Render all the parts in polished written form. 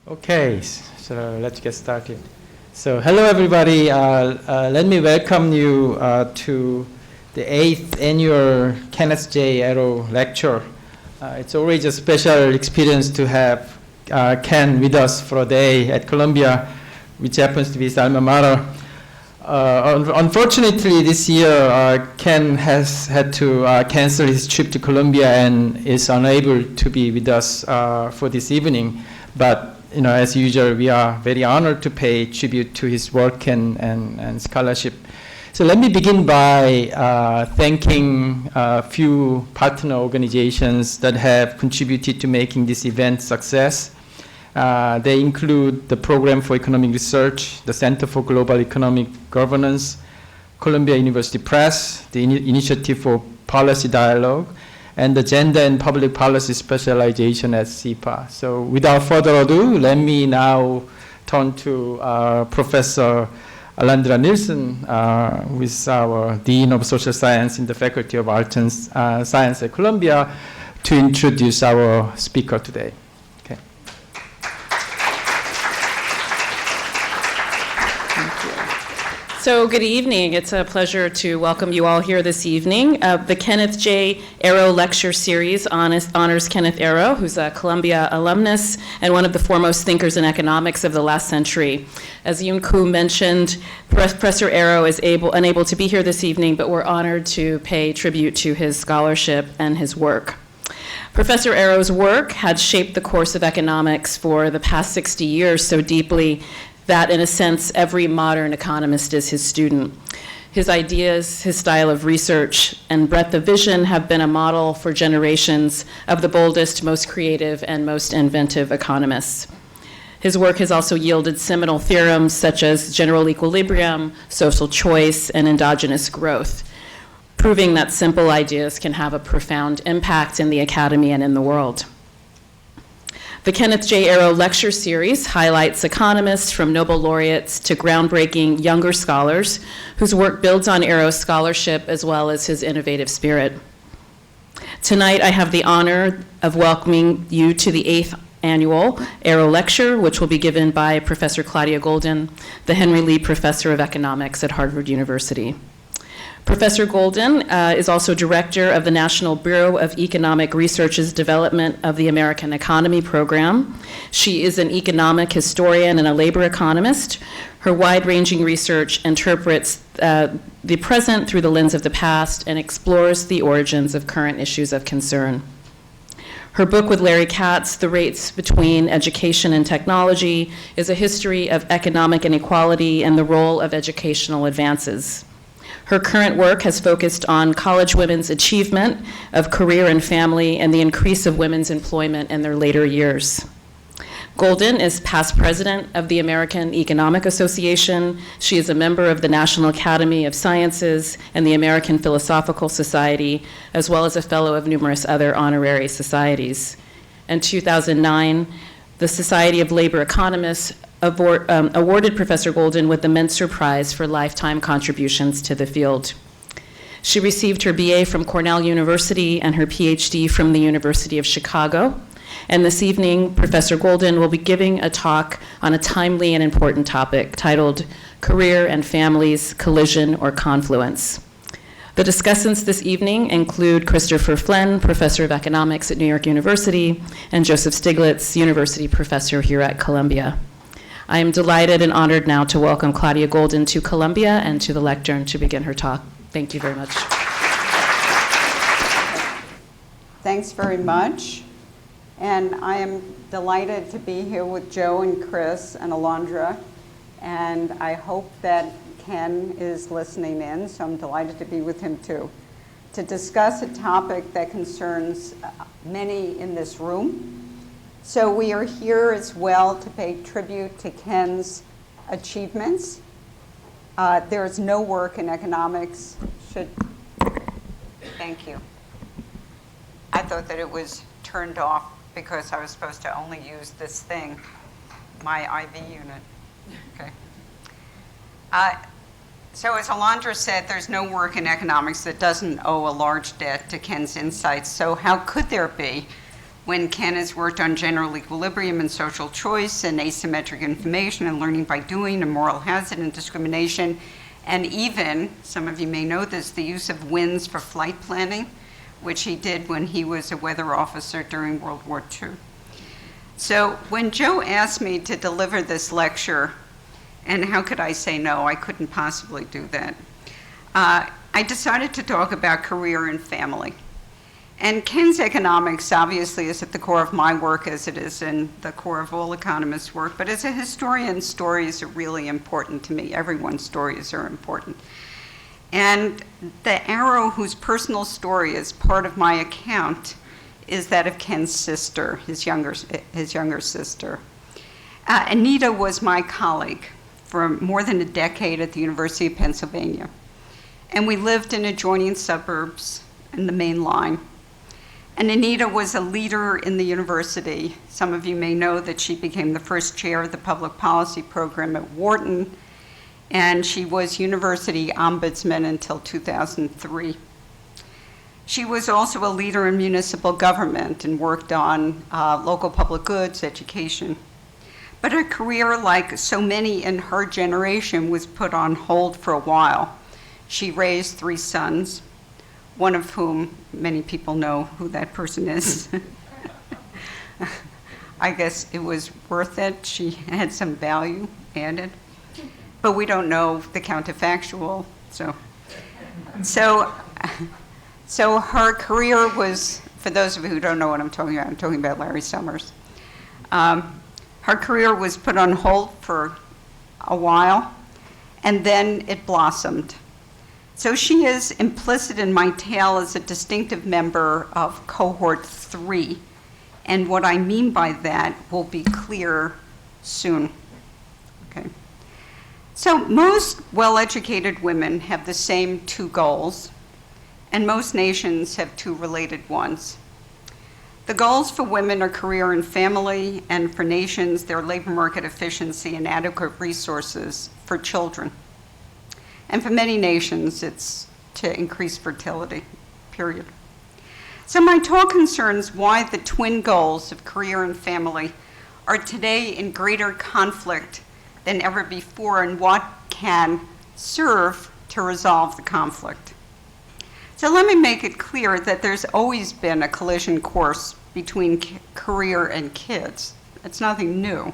Okay, so let's get started. So hello everybody, let me welcome you to the 8th annual Kenneth J. Arrow lecture. It's always a special experience to have Ken with us for a day at Columbia, which happens to be his alma mater. Unfortunately, this year, Ken has had to cancel his trip to Columbia and is unable to be with us for this evening. But as usual, we are very honored to pay tribute to his work and scholarship. So let me begin by thanking a few partner organizations that have contributed to making this event a success. They include the Program for Economic Research, the Center for Global Economic Governance, Columbia University Press, the Initiative for Policy Dialogue, and the Gender and Public Policy Specialization at CEPA. So without further ado, let me now turn to Professor Alondra Nelson, who is our Dean of Social Science in the Faculty of Arts and Science at Columbia, to introduce our speaker today. So good evening. It's a pleasure to welcome you all here this evening. The Kenneth J. Arrow Lecture Series honors Kenneth Arrow, who's a Columbia alumnus and one of the foremost thinkers in economics of the last century. As Yoon Koo mentioned, Professor Arrow is unable to be here this evening, but we're honored to pay tribute to his scholarship and his work. Professor Arrow's work had shaped the course of economics for the past 60 years so deeply that, in a sense, every modern economist is his student. His ideas, his style of research, and breadth of vision have been a model for generations of the boldest, most creative, and most inventive economists. His work has also yielded seminal theorems such as general equilibrium, social choice, and endogenous growth, proving that simple ideas can have a profound impact in the academy and in the world. The Kenneth J. Arrow Lecture Series highlights economists from Nobel laureates to groundbreaking younger scholars whose work builds on Arrow's scholarship as well as his innovative spirit. Tonight, I have the honor of welcoming you to the 8th annual Arrow Lecture, which will be given by Professor Claudia Goldin, the Henry Lee Professor of Economics at Harvard University. Professor Goldin is also director of the National Bureau of Economic Research's Development of the American Economy Program. She is an economic historian and a labor economist. Her wide-ranging research interprets the present through the lens of the past and explores the origins of current issues of concern. Her book with Larry Katz, The Rates Between Education and Technology, is a history of economic inequality and the role of educational advances. Her current work has focused on college women's achievement of career and family and the increase of women's employment in their later years. Goldin is past president of the American Economic Association. She is a member of the National Academy of Sciences and the American Philosophical Society, as well as a fellow of numerous other honorary societies. In 2009, the Society of Labor Economists awarded Professor Goldin with the Menser Prize for lifetime contributions to the field. She received her BA from Cornell University and her PhD from the University of Chicago. And this evening, Professor Goldin will be giving a talk on a timely and important topic titled Career and Families, Collision or Confluence. The discussants this evening include Christopher Flinn, Professor of Economics at New York University, and Joseph Stiglitz, University Professor here at Columbia. I am delighted and honored now to welcome Claudia Goldin to Columbia and to the lectern to begin her talk. Thank you very much. Thanks very much. And I am delighted to be here with Joe and Chris and Alondra. And I hope that Ken is listening in, so I'm delighted to be with him too, to discuss a topic that concerns many in this room. So we are here as well to pay tribute to Ken's achievements. There is no work in economics. Thank you. I thought that it was turned off because I was supposed to only use this thing, my IV unit. Okay. So as Alondra said, there's no work in economics that doesn't owe a large debt to Ken's insights. So how could there be when Ken has worked on general equilibrium and social choice and asymmetric information and learning by doing and moral hazard and discrimination, and even, some of you may know this, the use of winds for flight planning, which he did when he was a weather officer during World War II. So when Joe asked me to deliver this lecture, and how could I say no? I couldn't possibly do that. I decided to talk about career and family. And Ken's economics obviously is at the core of my work, as it is in the core of all economists' work, but as a historian, stories are really important to me. Everyone's stories are important. And the arrow whose personal story is part of my account is that of Ken's sister, his younger sister. Anita was my colleague for more than a decade at the University of Pennsylvania. And we lived in adjoining suburbs in the main line. And Anita was a leader in the university. Some of you may know that she became the first chair of the public policy program at Wharton, and she was university ombudsman until 2003. She was also a leader in municipal government and worked on local public goods, education. But her career, like so many in her generation, was put on hold for a while. She raised 3 sons, one of whom many people know who that person is. I guess it was worth it. She had some value added. But we don't know the counterfactual. So her career was, for those of you who don't know what I'm talking about Larry Summers. Her career was put on hold for a while, and then it blossomed. So she is implicit in my tale as a distinctive member of cohort 3. And what I mean by that will be clear soon. Okay. So most well-educated women have the same 2 goals, and most nations have 2 related ones. The goals for women are career and family, and for nations, they're labor market efficiency and adequate resources for children. And for many nations, it's to increase fertility, period. So my talk concerns why the twin goals of career and family are today in greater conflict than ever before, and what can serve to resolve the conflict. So let me make it clear that there's always been a collision course between career and kids. It's nothing new.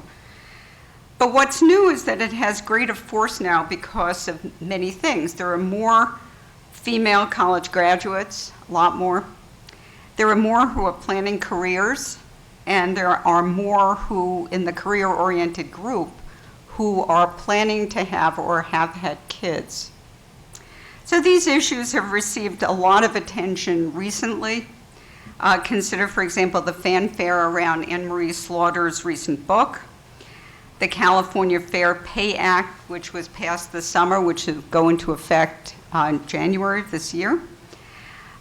But what's new is that it has greater force now because of many things. There are more female college graduates, a lot more. There are more who are planning careers, and there are more who, in the career-oriented group, who are planning to have or have had kids. So these issues have received a lot of attention recently. Consider, for example, the fanfare around Anne-Marie Slaughter's recent book, the California Fair Pay Act, which was passed this summer, which will go into effect in January of this year,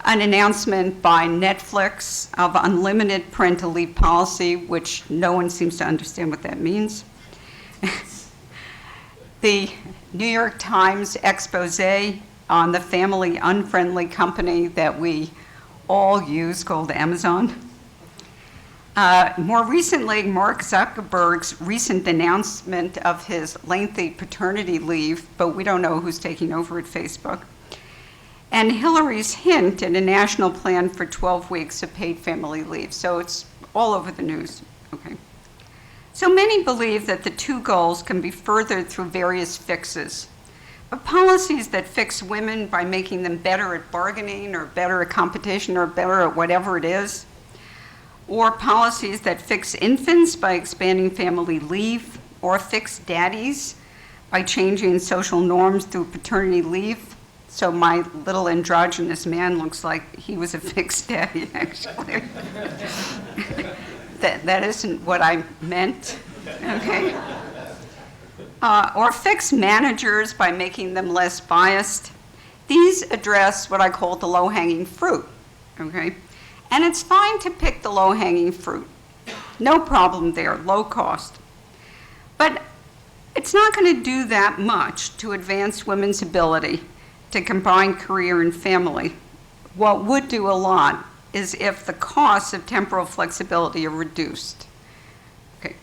an announcement by Netflix of unlimited parental leave policy, which no one seems to understand what that means. The New York Times expose on the family unfriendly company that we all use called Amazon. More recently, Mark Zuckerberg's recent announcement of his lengthy paternity leave, but we don't know who's taking over at Facebook. And Hillary's hint at a national plan for 12 weeks of paid family leave. So it's all over the news. Okay. So many believe that the 2 goals can be furthered through various fixes. But policies that fix women by making them better at bargaining or better at competition or better at whatever it is, or policies that fix infants by expanding family leave, or fix daddies by changing social norms through paternity leave. So my little androgynous man looks like he was a fixed daddy, actually. That isn't what I meant, okay? Or fix managers by making them less biased. These address what I call the low-hanging fruit, okay? And it's fine to pick the low-hanging fruit. No problem there, low cost. But it's not going to do that much to advance women's ability to combine career and family. What would do a lot is if the costs of temporal flexibility are reduced. Okay.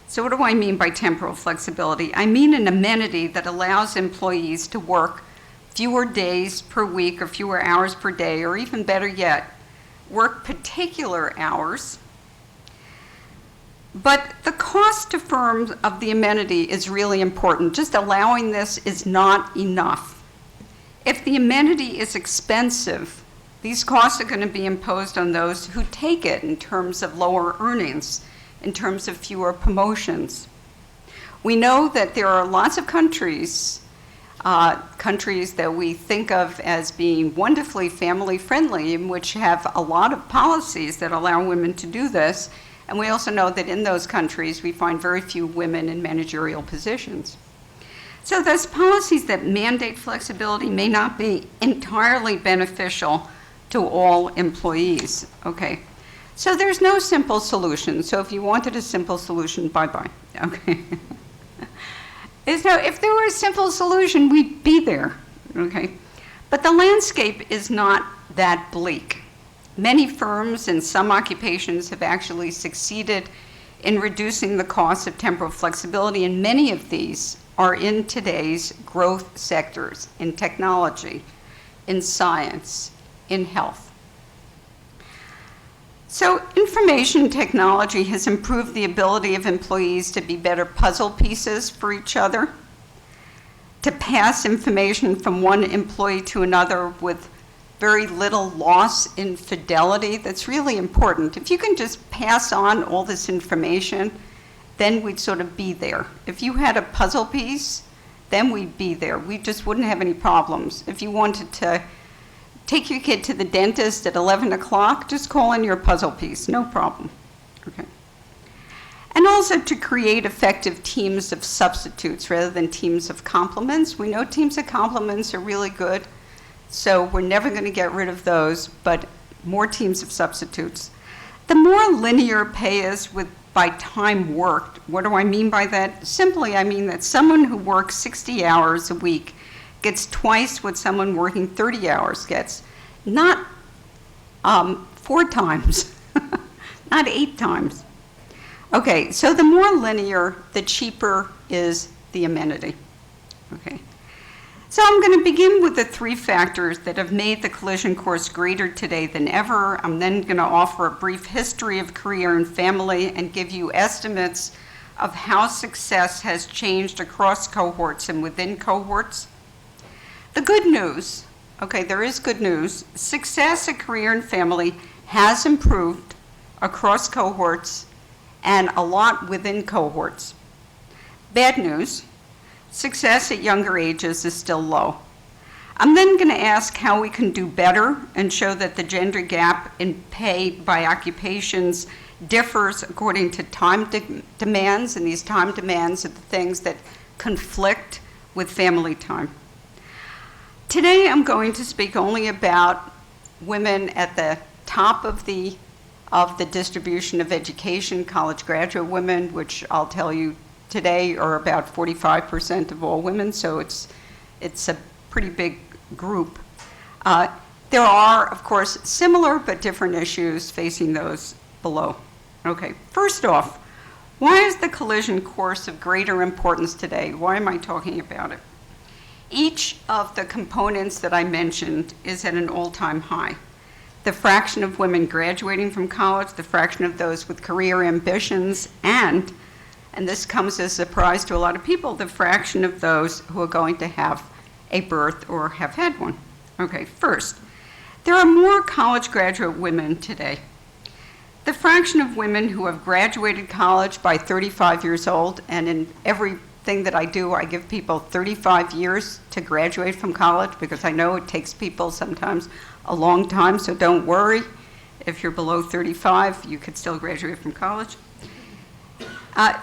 So what do I mean by temporal flexibility? I mean an amenity that allows employees to work fewer days per week or fewer hours per day, or even better yet, work particular hours. But the cost to firms of the amenity is really important. Just allowing this is not enough. If the amenity is expensive, these costs are going to be imposed on those who take it in terms of lower earnings, in terms of fewer promotions. We know that there are lots of countries that we think of as being wonderfully family-friendly, and which have a lot of policies that allow women to do this. And we also know that in those countries, we find very few women in managerial positions. So those policies that mandate flexibility may not be entirely beneficial to all employees, okay? So there's no simple solution. So if you wanted a simple solution, bye-bye, okay? If there were a simple solution, we'd be there, okay? But the landscape is not that bleak. Many firms and some occupations have actually succeeded in reducing the cost of temporal flexibility, and many of these are in today's growth sectors, in technology, in science, in health. So information technology has improved the ability of employees to be better puzzle pieces for each other, to pass information from one employee to another with very little loss in fidelity. That's really important. If you can just pass on all this information, then we'd sort of be there. If you had a puzzle piece, then we'd be there. We just wouldn't have any problems. If you wanted to take your kid to the dentist at 11 o'clock, just call in your puzzle piece, no problem. Okay. And also to create effective teams of substitutes rather than teams of complements. We know teams of complements are really good, so we're never going to get rid of those, but more teams of substitutes. The more linear pay is by time worked. What do I mean by that? Simply, I mean that someone who works 60 hours a week gets twice what someone working 30 hours gets. Not 4 times, not 8 times. Okay, so the more linear, the cheaper is the amenity. Okay. So I'm going to begin with the 3 factors that have made the collision course greater today than ever. I'm then going to offer a brief history of career and family and give you estimates of how success has changed across cohorts and within cohorts. The good news, okay, there is good news. Success at career and family has improved across cohorts and a lot within cohorts. Bad news, success at younger ages is still low. I'm then going to ask how we can do better and show that the gender gap in pay by occupations differs according to time demands, and these time demands are the things that conflict with family time. Today I'm going to speak only about women at the top of the distribution of education, college graduate women, which I'll tell you today are about 45% of all women, so it's a pretty big group. There are, of course, similar but different issues facing those below. Okay, first off, why is the collision course of greater importance today? Why am I talking about it? Each of the components that I mentioned is at an all-time high. The fraction of women graduating from college, the fraction of those with career ambitions, and this comes as a surprise to a lot of people, the fraction of those who are going to have a birth or have had one. Okay, first, there are more college graduate women today. The fraction of women who have graduated college by 35 years old, and in everything that I do, I give people 35 years to graduate from college because I know it takes people sometimes a long time, so don't worry. If you're below 35, you could still graduate from college.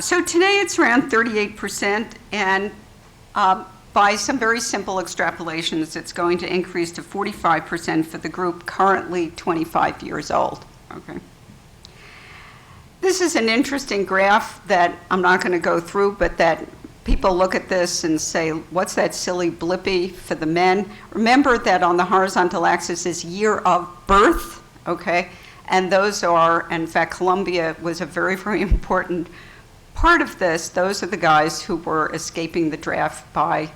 So today it's around 38%, and by some very simple extrapolations, it's going to increase to 45% for the group currently 25 years old. Okay. This is an interesting graph that I'm not going to go through, but that people look at this and say, what's that silly blippy for the men? Remember that on the horizontal axis is year of birth, okay? And those are, in fact, Columbia was a very, very important part of this. Those are the guys who were escaping the draft by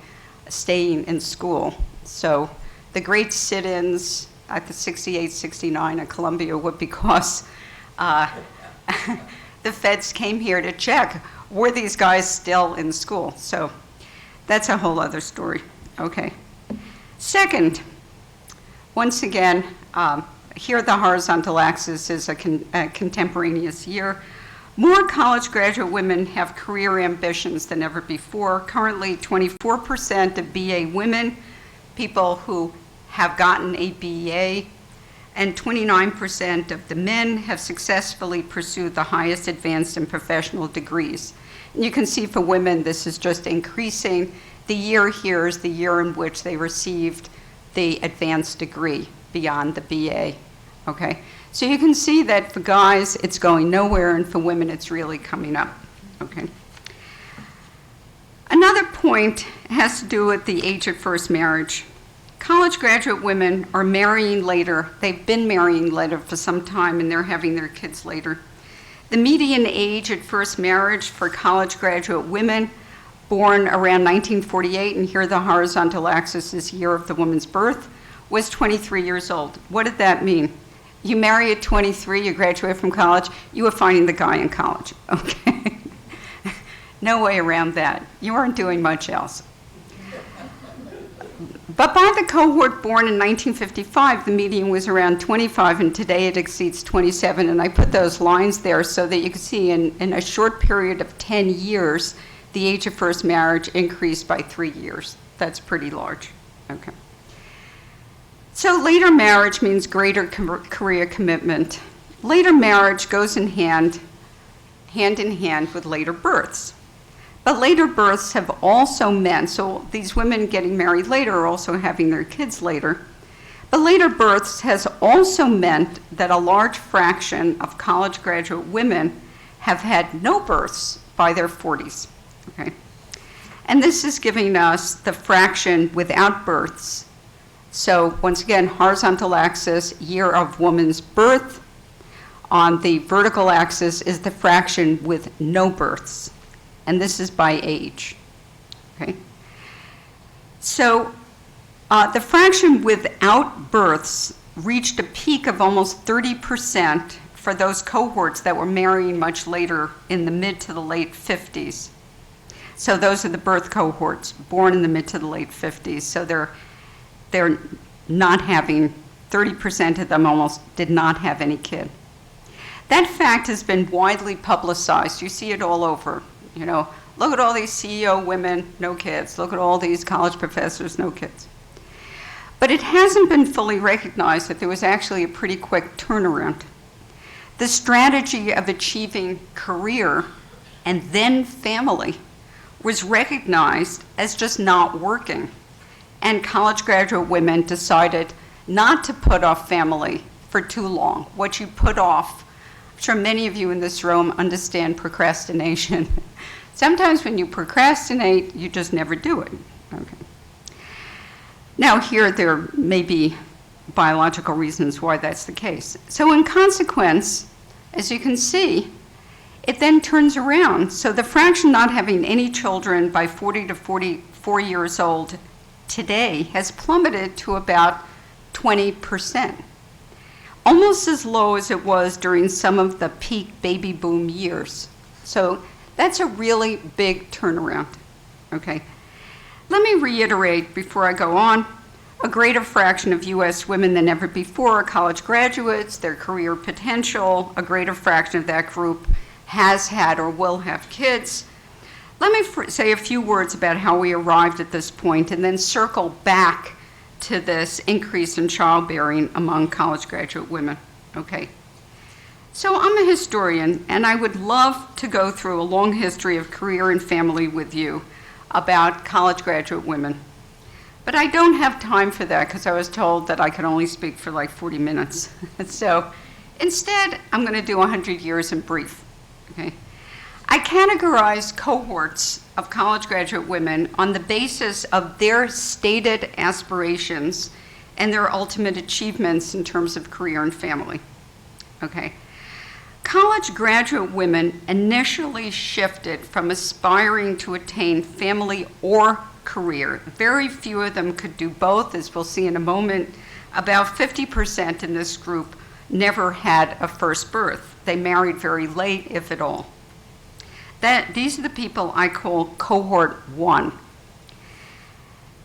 staying in school. So the great sit-ins at the 68, 69 at Columbia were because the feds came here to check, were these guys still in school? So that's a whole other story. Okay. Second, once again, here the horizontal axis is a contemporaneous year. More college graduate women have career ambitions than ever before. Currently, 24% of BA women, people who have gotten a BA, and 29% of the men have successfully pursued the highest advanced and professional degrees. And you can see for women, this is just increasing. The year here is the year in which they received the advanced degree beyond the BA, okay? So you can see that for guys, it's going nowhere, and for women, it's really coming up, okay? Another point has to do with the age of first marriage. College graduate women are marrying later. They've been marrying later for some time, and they're having their kids later. The median age at first marriage for college graduate women born around 1948, and here the horizontal axis is year of the woman's birth, was 23 years old. What did that mean? You marry at 23, you graduate from college, you were finding the guy in college, okay? No way around that. You weren't doing much else. But by the cohort born in 1955, the median was around 25, and today it exceeds 27. And I put those lines there so that you can see in a short period of 10 years, the age of first marriage increased by 3 years. That's pretty large, okay. So later marriage means greater career commitment. Later marriage goes in hand in hand with later births. But later births have also meant, so these women getting married later are also having their kids later, but later births has also meant that a large fraction of college graduate women have had no births by their 40s, okay? And this is giving us the fraction without births. So once again, horizontal axis, year of woman's birth. On the vertical axis is the fraction with no births. And this is by age, okay? So the fraction without births reached a peak of almost 30% for those cohorts that were marrying much later in the mid to the late 50s. So those are the birth cohorts born in the mid to the late 50s. So they're not having, 30% of them almost did not have any kid. That fact has been widely publicized. You see it all over. You know, look at all these CEO women, no kids. Look at all these college professors, no kids. But it hasn't been fully recognized that there was actually a pretty quick turnaround. The strategy of achieving career and then family was recognized as just not working. And college graduate women decided not to put off family for too long. What you put off, I'm sure many of you in this room understand procrastination. Sometimes when you procrastinate, you just never do it. Okay. Now here, there may be biological reasons why that's the case. So in consequence, as you can see, it then turns around. So the fraction not having any children by 40 to 44 years old today has plummeted to about 20%. Almost as low as it was during some of the peak baby boom years. So that's a really big turnaround, okay? Let me reiterate before I go on, a greater fraction of US women than ever before are college graduates, their career potential, a greater fraction of that group has had or will have kids. Let me say a few words about how we arrived at this point and then circle back to this increase in childbearing among college graduate women, okay? So I'm a historian, and I would love to go through a long history of career and family with you about college graduate women. But I don't have time for that because I was told that I could only speak for like 40 minutes. So instead, I'm going to do 100 years in brief, okay? I categorize cohorts of college graduate women on the basis of their stated aspirations and their ultimate achievements in terms of career and family. Okay. College graduate women initially shifted from aspiring to attain family or career. Very few of them could do both, as we'll see in a moment. About 50% in this group never had a first birth. They married very late, if at all. These are the people I call cohort 1.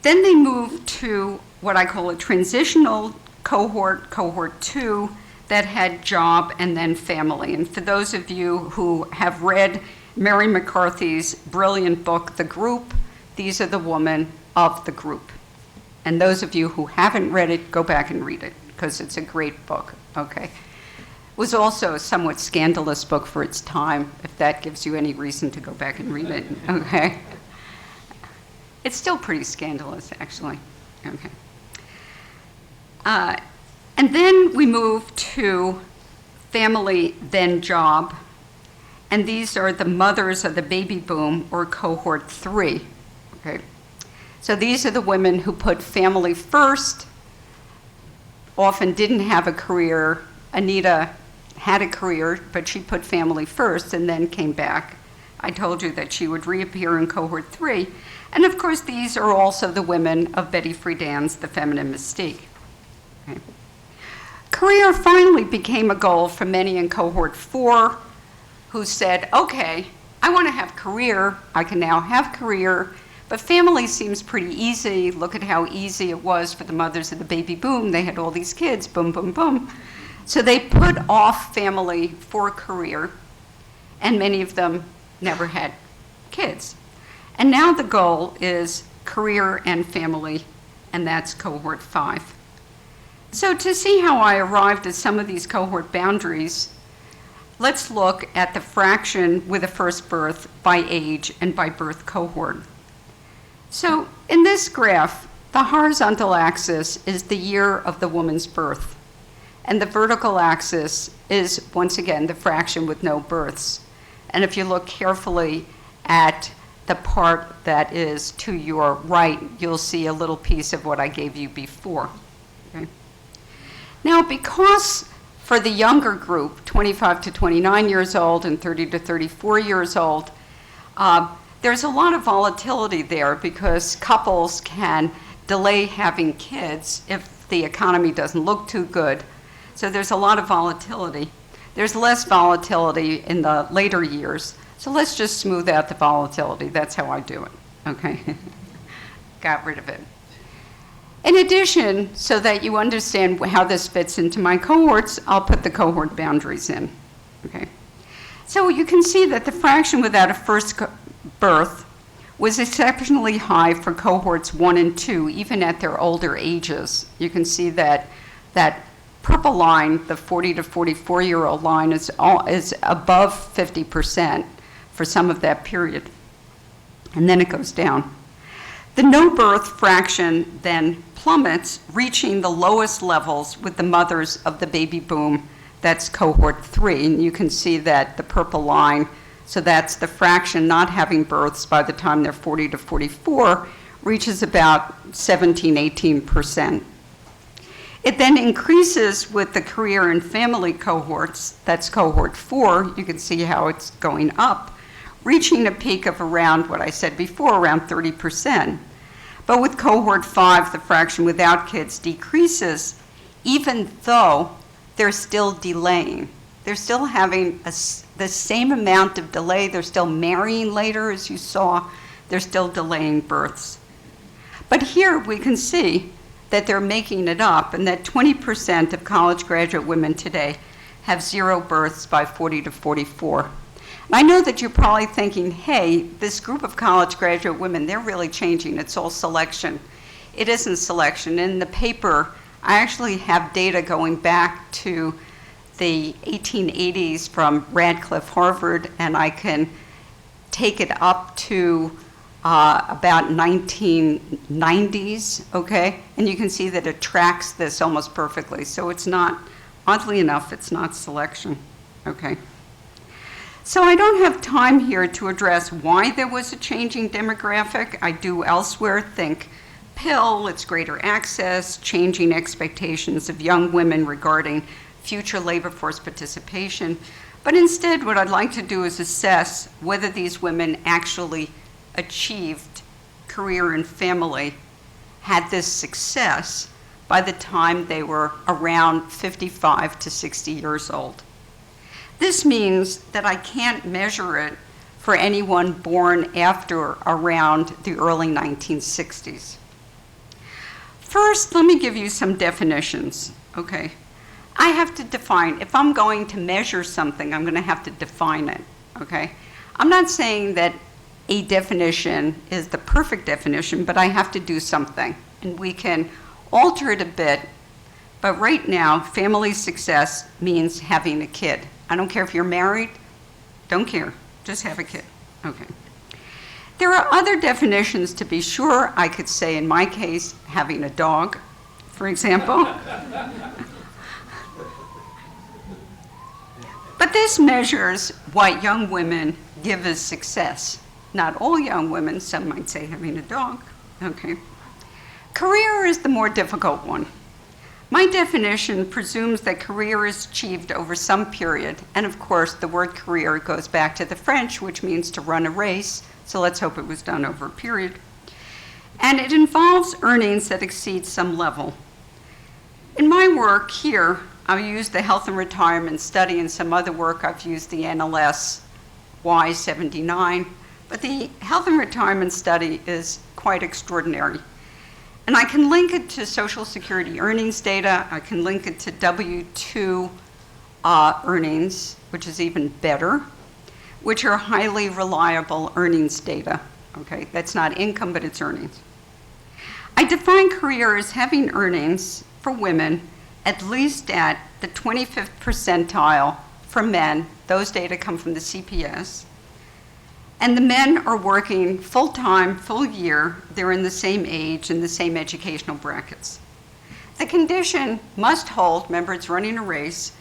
Then they moved to what I call a transitional cohort, cohort 2, that had job and then family. And for those of you who have read Mary McCarthy's brilliant book, The Group, these are the women of the group. And those of you who haven't read it, go back and read it, because it's a great book, okay? It was also a somewhat scandalous book for its time, if that gives you any reason to go back and read it, okay? It's still pretty scandalous, actually, okay? And then we move to family, then job, and these are the mothers of the baby boom, or cohort 3, okay? So these are the women who put family first, often didn't have a career. Anita had a career, but she put family first and then came back. I told you that she would reappear in cohort 3. And of course, these are also the women of Betty Friedan's The Feminine Mystique. Okay. Career finally became a goal for many in cohort 4 who said, okay, I want to have career. I can now have career, but family seems pretty easy. Look at how easy it was for the mothers of the baby boom. They had all these kids, boom, boom, boom. So they put off family for career, and many of them never had kids. And now the goal is career and family, and that's cohort 5. So to see how I arrived at some of these cohort boundaries, let's look at the fraction with a first birth by age and by birth cohort. So in this graph, the horizontal axis is the year of the woman's birth, and the vertical axis is, once again, the fraction with no births. And if you look carefully at the part that is to your right, you'll see a little piece of what I gave you before. Okay? Now, because for the younger group, 25 to 29 years old and 30 to 34 years old, there's a lot of volatility there because couples can delay having kids if the economy doesn't look too good. So there's a lot of volatility. There's less volatility in the later years. So let's just smooth out the volatility. That's how I do it, okay? Got rid of it. In addition, so that you understand how this fits into my cohorts, I'll put the cohort boundaries in, okay? So you can see that the fraction without a first birth was exceptionally high for cohorts 1 and 2, even at their older ages. You can see that that purple line, the 40 to 44-year-old line, is above 50% for some of that period. And then it goes down. The no birth fraction then plummets, reaching the lowest levels with the mothers of the baby boom. That's cohort 3. And you can see that the purple line, so that's the fraction not having births by the time they're 40 to 44, reaches about 17, 18%. It then increases with the career and family cohorts. That's cohort 4. You can see how it's going up, reaching a peak of around what I said before, around 30%. But with cohort 5, the fraction without kids decreases, even though they're still delaying. They're still having the same amount of delay. They're still marrying later, as you saw. They're still delaying births. But here we can see that they're making it up, and that 20% of college graduate women today have 0 births by 40 to 44. And I know that you're probably thinking, hey, this group of college graduate women, they're really changing. It's all selection. It isn't selection. In the paper, I actually have data going back to the 1880s from Radcliffe, Harvard, and I can take it up to about 1990s, okay? And you can see that it tracks this almost perfectly. So it's not, oddly enough, it's not selection, okay? So I don't have time here to address why there was a changing demographic. I do elsewhere think pill, it's greater access, changing expectations of young women regarding future labor force participation. But instead, what I'd like to do is assess whether these women actually achieved career and family, had this success by the time they were around 55 to 60 years old. This means that I can't measure it for anyone born after around the early 1960s. First, let me give you some definitions, okay? I have to define, if I'm going to measure something, I'm gonna have to define it, okay? I'm not saying that a definition is the perfect definition, but I have to do something, and we can alter it a bit, but right now, family success means having a kid. I don't care if you're married, don't care, just have a kid, okay. There are other definitions to be sure. I could say, in my case, having a dog, for example. But this measures what young women give as success. Not all young women, some might say having a dog, okay. Career is the more difficult one. My definition presumes that career is achieved over some period, and of course the word career goes back to the French, which means to run a race, so let's hope it was done over a period. And it involves earnings that exceed some level. In my work here, I've used the health and retirement study. In some other work, I've used the NLS Y79, but the health and retirement study is quite extraordinary. And I can link it to Social Security earnings data. I can link it to W-2 earnings, which is even better, which are highly reliable earnings data. Okay, that's not income, but it's earnings. I define career as having earnings for women at least at the 25th percentile for men. Those data come from the CPS. And the men are working full-time, full year. They're in the same age and the same educational brackets. The condition must hold, remember it's running a race,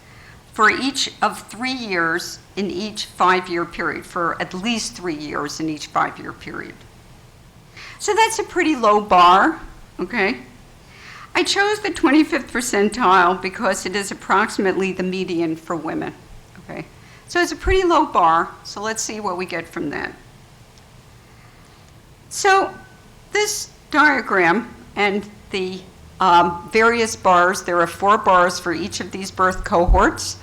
for each of 3 years in each 5-year period, for at least 3 years in each 5-year period. So that's a pretty low bar, okay? I chose the 25th percentile because it is approximately the median for women, okay? So it's a pretty low bar, so let's see what we get from that. So this diagram and the various bars, there are 4 bars for each of these birth cohorts,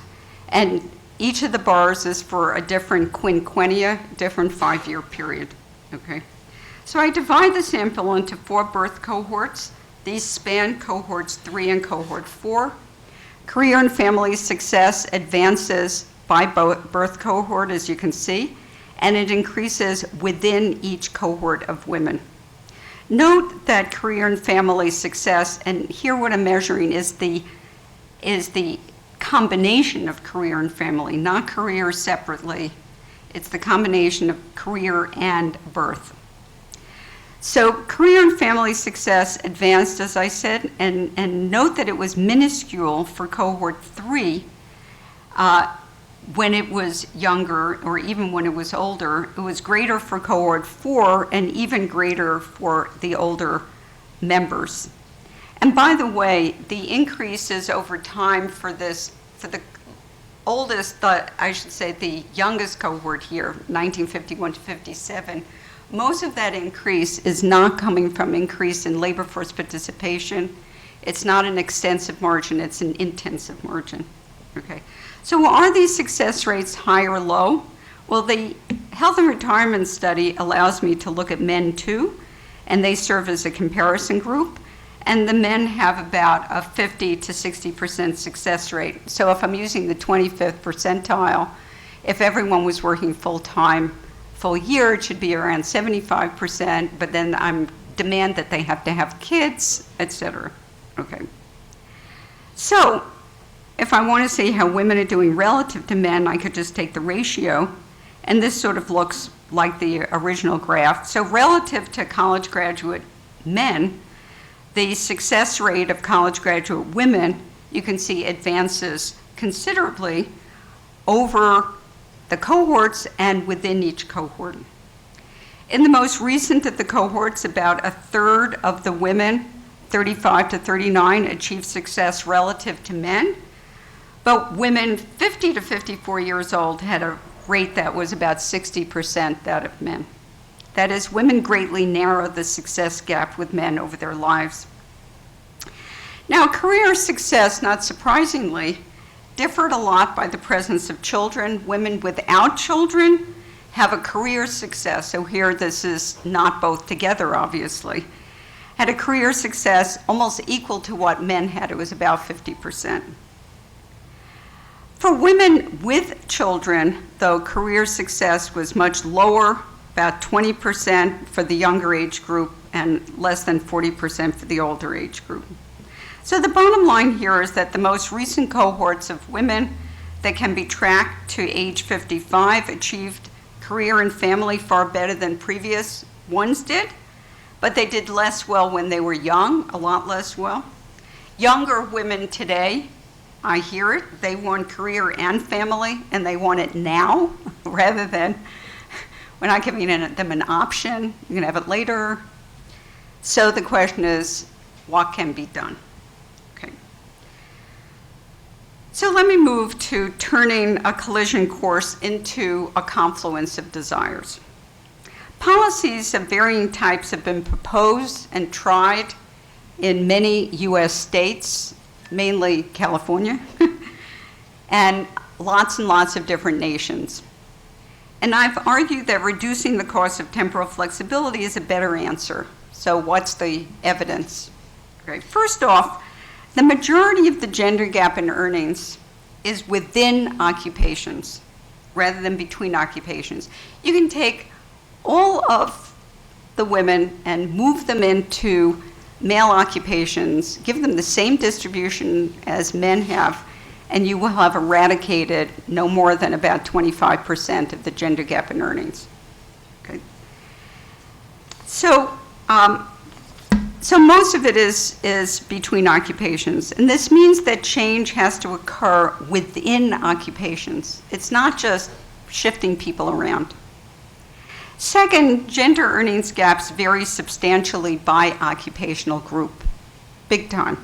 and each of the bars is for a different quinquennia, different 5-year period, okay? So I divide the sample into 4 birth cohorts. These span cohorts 3 and cohort 4. Career and family success advances by birth cohort, as you can see, and it increases within each cohort of women. Note that career and family success, and here what I'm measuring is the combination of career and family, not career separately. It's the combination of career and birth. So career and family success advanced, as I said, and note that it was minuscule for cohort 3 when it was younger, or even when it was older. It was greater for cohort 4 and even greater for the older members. And by the way, the increases over time for the oldest, I should say the youngest cohort here, 1951 to 57, most of that increase is not coming from increase in labor force participation. It's not an extensive margin, it's an intensive margin, okay? So are these success rates high or low? Well, the health and retirement study allows me to look at men too, and they serve as a comparison group, and the men have about a 50 to 60% success rate. So if I'm using the 25th percentile, if everyone was working full-time, full year, it should be around 75%, but then I demand that they have to have kids, etc. Okay. So if I want to see how women are doing relative to men, I could just take the ratio, and this sort of looks like the original graph. So relative to college graduate men, the success rate of college graduate women, you can see advances considerably over the cohorts and within each cohort. In the most recent of the cohorts, about a third of the women, 35 to 39, achieved success relative to men, but women 50 to 54 years old had a rate that was about 60% that of men. That is, women greatly narrow the success gap with men over their lives. Now, career success, not surprisingly, differed a lot by the presence of children. Women without children have a career success, so here this is not both together, obviously, had a career success almost equal to what men had. It was about 50%. For women with children, though, career success was much lower, about 20% for the younger age group and less than 40% for the older age group. So the bottom line here is that the most recent cohorts of women that can be tracked to age 55 achieved career and family far better than previous ones did, but they did less well when they were young, a lot less well. Younger women today, I hear it, they want career and family, and they want it now rather than, we're not giving them an option, you can have it later. So the question is, what can be done? Okay. So let me move to turning a collision course into a confluence of desires. Policies of varying types have been proposed and tried in many US states, mainly California, and lots of different nations. And I've argued that reducing the cost of temporal flexibility is a better answer. So what's the evidence? Okay. First off, the majority of the gender gap in earnings is within occupations rather than between occupations. You can take all of the women and move them into male occupations, give them the same distribution as men have, and you will have eradicated no more than about 25% of the gender gap in earnings. Okay. So most of it is between occupations, and this means that change has to occur within occupations. It's not just shifting people around. Second, gender earnings gaps vary substantially by occupational group, big time.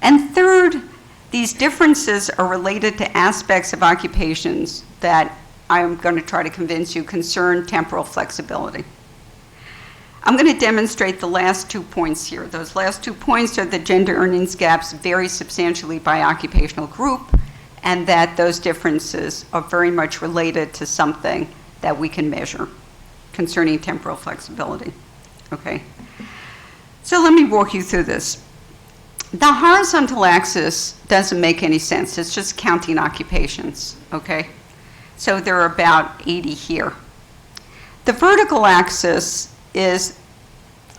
And third, these differences are related to aspects of occupations that I'm going to try to convince you concern temporal flexibility. I'm going to demonstrate the last 2 points here. Those last 2 points are that gender earnings gaps vary substantially by occupational group, and that those differences are very much related to something that we can measure concerning temporal flexibility. Okay. So let me walk you through this. The horizontal axis doesn't make any sense. It's just counting occupations, okay? So there are about 80 here. The vertical axis is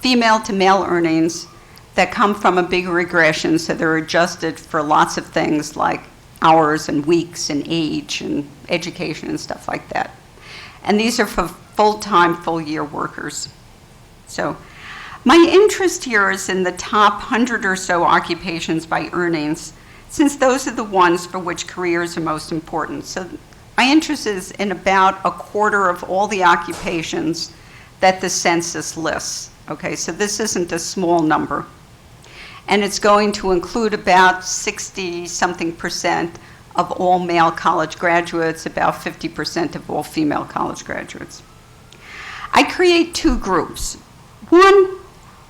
female to male earnings that come from a big regression, so they're adjusted for lots of things like hours and weeks and age and education and stuff like that. And these are for full-time, full-year workers. So my interest here is in the top 100 or so occupations by earnings, since those are the ones for which careers are most important. So my interest is in about a quarter of all the occupations that the census lists. Okay, so this isn't a small number. And it's going to include about 60-something% of all male college graduates, about 50% of all female college graduates. I create 2 groups. One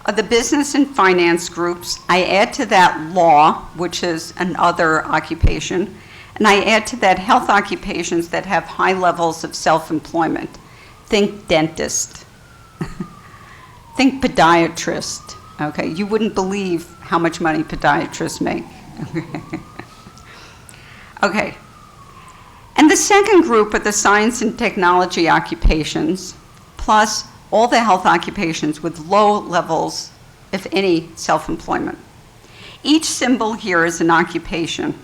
are the business and finance groups. I add to that law, which is another occupation, and I add to that health occupations that have high levels of self-employment. Think dentist, think podiatrist, okay? You wouldn't believe how much money podiatrists make. Okay, and the second group are the science and technology occupations, plus all the health occupations with low levels, if any, self-employment. Each symbol here is an occupation.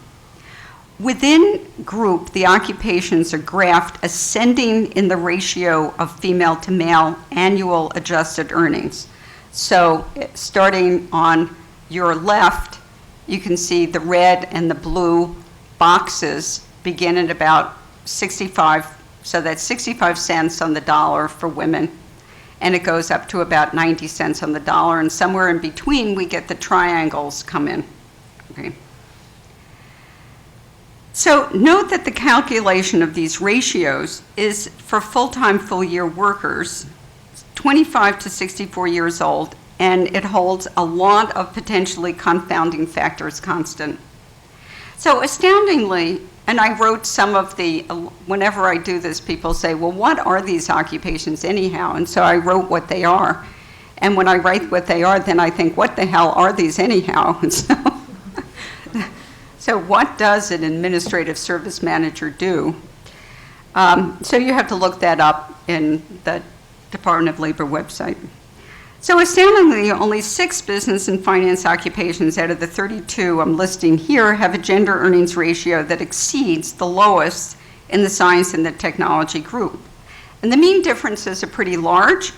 Within group, the occupations are graphed ascending in the ratio of female to male annual adjusted earnings. So starting on your left, you can see the red and the blue boxes begin at about 65, so that's 65 cents on the dollar for women, and it goes up to about 90 cents on the dollar, and somewhere in between we get the triangles come in. Okay. So note that the calculation of these ratios is for full-time, full-year workers, 25 to 64 years old, and it holds a lot of potentially confounding factors constant. So astoundingly, and I wrote some of the, whenever I do this, people say, well, what are these occupations anyhow? And so I wrote what they are. And when I write what they are, then I think, what the hell are these anyhow? And so what does an administrative service manager do? So you have to look that up in the Department of Labor website. So astoundingly, only 6 business and finance occupations out of the 32 I'm listing here have a gender earnings ratio that exceeds the lowest in the science and the technology group. And the mean differences are pretty large.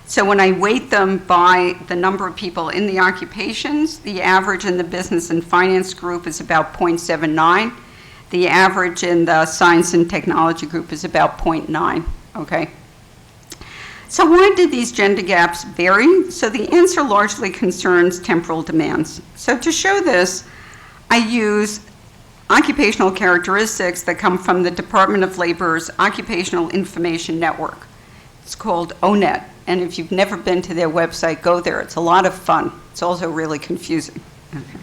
So when I weight them by the number of people in the occupations, the average in the business and finance group is about 0.79. The average in the science and technology group is about 0.9, okay? So why did these gender gaps vary? So the answer largely concerns temporal demands. So to show this, I use occupational characteristics that come from the Department of Labor's Occupational Information Network. It's called ONET, and if you've never been to their website, go there. It's a lot of fun. It's also really confusing. Okay.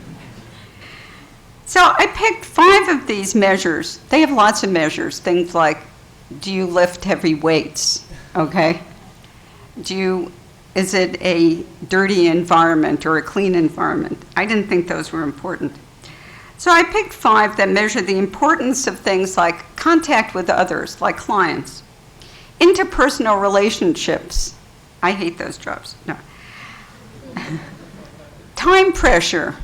So I picked 5 of these measures. They have lots of measures, things like, do you lift heavy weights, okay? Is it a dirty environment or a clean environment? I didn't think those were important. So I picked 5 that measure the importance of things like contact with others, like clients, interpersonal relationships. I hate those jobs, no. Time pressure,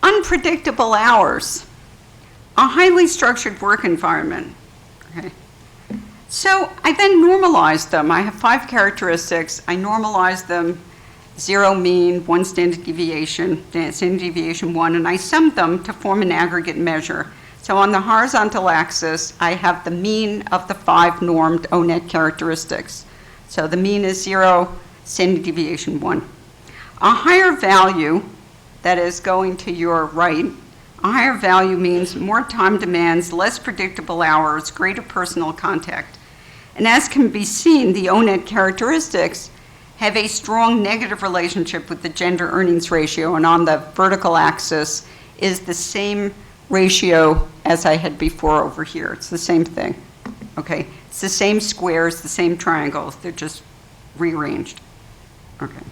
unpredictable hours, a highly structured work environment, okay? So I then normalized them. I have 5 characteristics. I normalized them, 0 mean, 1 standard deviation 1, and I summed them to form an aggregate measure. So on the horizontal axis, I have the mean of the 5 normed ONET characteristics. So the mean is 0, standard deviation 1. A higher value, that is going to your right, a higher value means more time demands, less predictable hours, greater personal contact. And as can be seen, the ONET characteristics have a strong negative relationship with the gender earnings ratio, and on the vertical axis is the same ratio as I had before over here. It's the same thing, okay? It's the same squares, the same triangles, they're just rearranged, okay?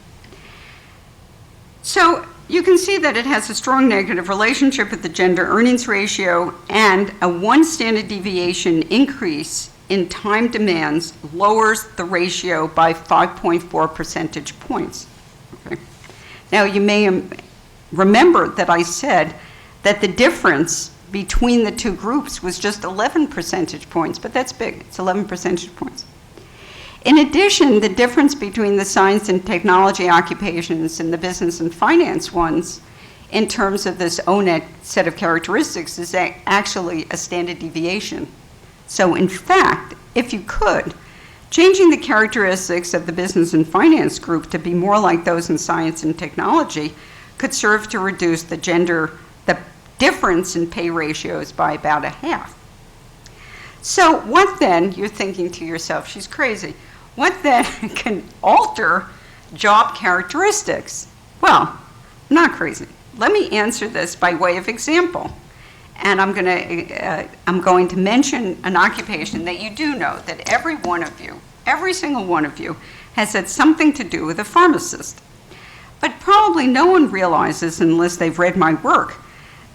So you can see that it has a strong negative relationship with the gender earnings ratio, and a 1 standard deviation increase in time demands lowers the ratio by 5.4 percentage points. Okay. Now you may remember that I said that the difference between the 2 groups was just 11 percentage points, but that's big, it's 11 percentage points. In addition, the difference between the science and technology occupations and the business and finance ones in terms of this ONET set of characteristics is actually a standard deviation. So in fact, if you could, changing the characteristics of the business and finance group to be more like those in science and technology could serve to reduce the difference in pay ratios by about a half. So what then, you're thinking to yourself, she's crazy, what then can alter job characteristics? Well, I'm not crazy. Let me answer this by way of example. And I'm going to mention an occupation that you do know that every one of you, every single one of you, has had something to do with a pharmacist. But probably no one realizes, unless they've read my work,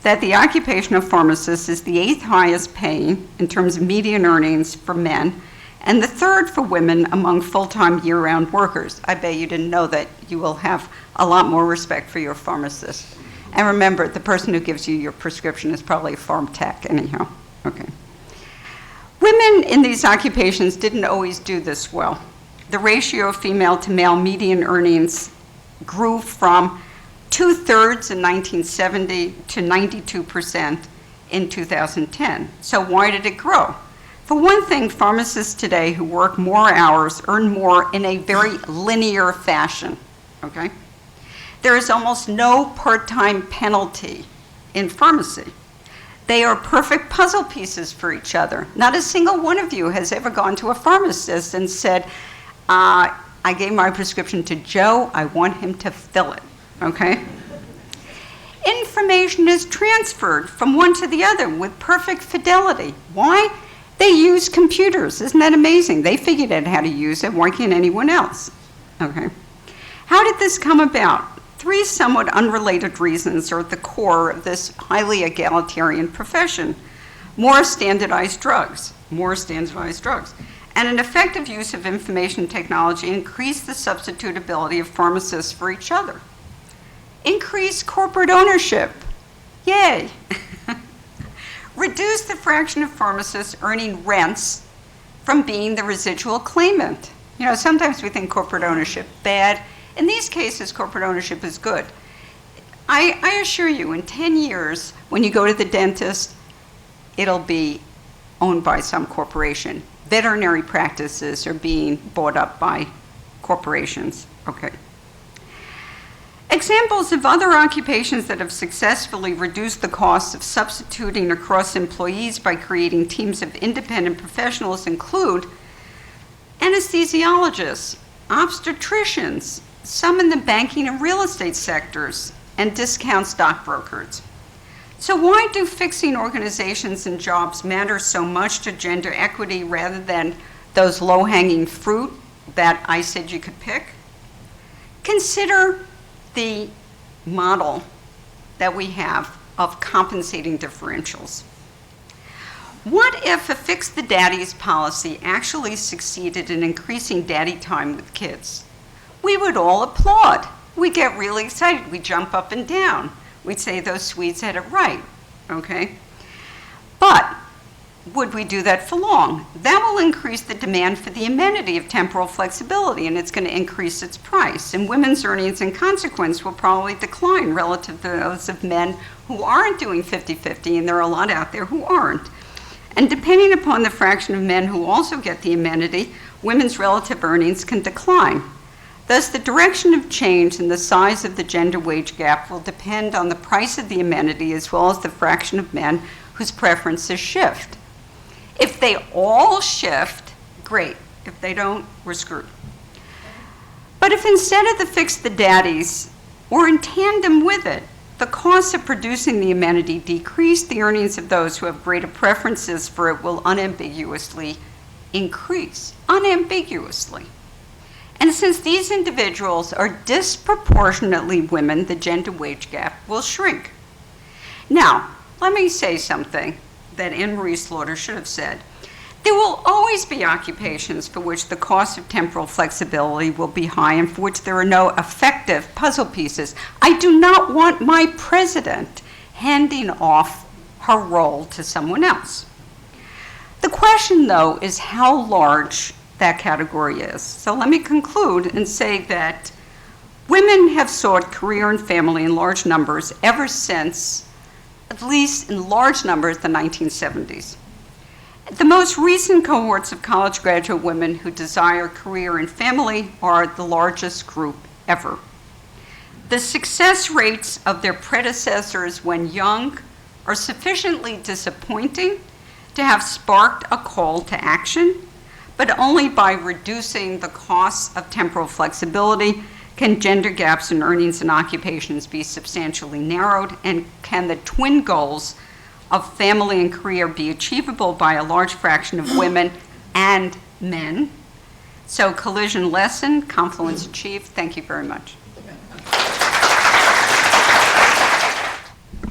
that the occupation of pharmacist is the 8th highest paying in terms of median earnings for men, and the 3rd for women among full-time year-round workers. I bet you didn't know that. You will have a lot more respect for your pharmacist. And remember, the person who gives you your prescription is probably a pharm tech anyhow. Okay. Women in these occupations didn't always do this well. The ratio of female to male median earnings grew from 2/3 in 1970 to 92% in 2010. So why did it grow? For one thing, pharmacists today who work more hours earn more in a very linear fashion, okay? There is almost no part-time penalty in pharmacy. They are perfect puzzle pieces for each other. Not a single one of you has ever gone to a pharmacist and said, I gave my prescription to Joe, I want him to fill it, okay? Information is transferred from one to the other with perfect fidelity. Why? They use computers. Isn't that amazing? They figured out how to use it. Why can't anyone else? Okay. How did this come about? Three somewhat unrelated reasons are at the core of this highly egalitarian profession. More standardized drugs, and an effective use of information technology increase the substitutability of pharmacists for each other. Increase corporate ownership. Yay. Reduce the fraction of pharmacists earning rents from being the residual claimant. You know, sometimes we think corporate ownership bad. In these cases, corporate ownership is good. I assure you, in 10 years, when you go to the dentist, it'll be owned by some corporation. Veterinary practices are being bought up by corporations. Okay. Examples of other occupations that have successfully reduced the cost of substituting across employees by creating teams of independent professionals include anesthesiologists, obstetricians, some in the banking and real estate sectors, and discount stockbrokers. So why do fixing organizations and jobs matter so much to gender equity rather than those low-hanging fruit that I said you could pick? Consider the model that we have of compensating differentials. What if a fix the daddies policy actually succeeded in increasing daddy time with kids? We would all applaud. We'd get really excited. We'd jump up and down. We'd say those Swedes had it right, okay? But would we do that for long? That will increase the demand for the amenity of temporal flexibility, and it's going to increase its price. And women's earnings, in consequence, will probably decline relative to those of men who aren't doing 50-50, and there are a lot out there who aren't. And depending upon the fraction of men who also get the amenity, women's relative earnings can decline. Thus, the direction of change and the size of the gender wage gap will depend on the price of the amenity as well as the fraction of men whose preferences shift. If they all shift, great. If they don't, we're screwed. But if instead of the fix the daddies, or in tandem with it, the costs of producing the amenity decrease, the earnings of those who have greater preferences for it will unambiguously increase. Unambiguously. And since these individuals are disproportionately women, the gender wage gap will shrink. Now, let me say something that Anne-Marie Slaughter should have said. There will always be occupations for which the cost of temporal flexibility will be high and for which there are no effective puzzle pieces. I do not want my president handing off her role to someone else. The question, though, is how large that category is. So let me conclude and say that women have sought career and family in large numbers ever since, at least in large numbers, the 1970s. The most recent cohorts of college graduate women who desire career and family are the largest group ever. The success rates of their predecessors when young are sufficiently disappointing to have sparked a call to action, but only by reducing the costs of temporal flexibility can gender gaps in earnings and occupations be substantially narrowed, and can the twin goals of family and career be achievable by a large fraction of women and men. So collision lesson, confluence achieved. Thank you very much.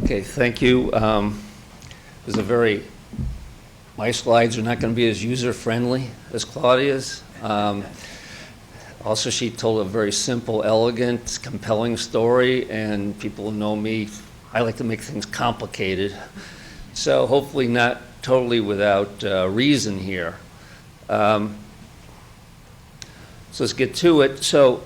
Okay, thank you. There's a very, my slides are not going to be as user-friendly as Claudia's. Also, she told a very simple, elegant, compelling story, and people who know me, I like to make things complicated. So hopefully not totally without reason here. So let's get to it. So,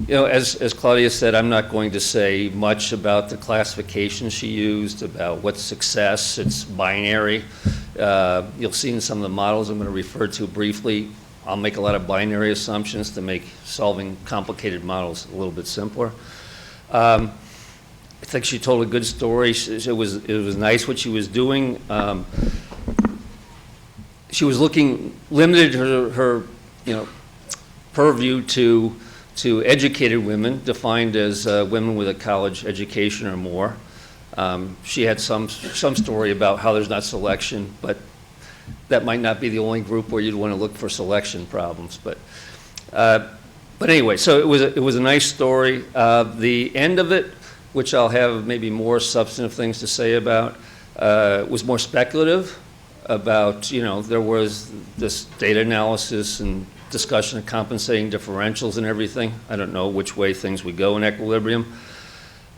you know, as Claudia said, I'm not going to say much about the classification she used, about what's success. It's binary. You'll see in some of the models I'm going to refer to briefly, I'll make a lot of binary assumptions to make solving complicated models a little bit simpler. I think she told a good story. It was nice what she was doing. She was limited her purview to educated women, defined as women with a college education or more. She had some story about how there's not selection, but that might not be the only group where you'd want to look for selection problems. But anyway, so it was a nice story. The end of it, which I'll have maybe more substantive things to say about, was more speculative about, there was this data analysis and discussion of compensating differentials and everything. I don't know which way things would go in equilibrium.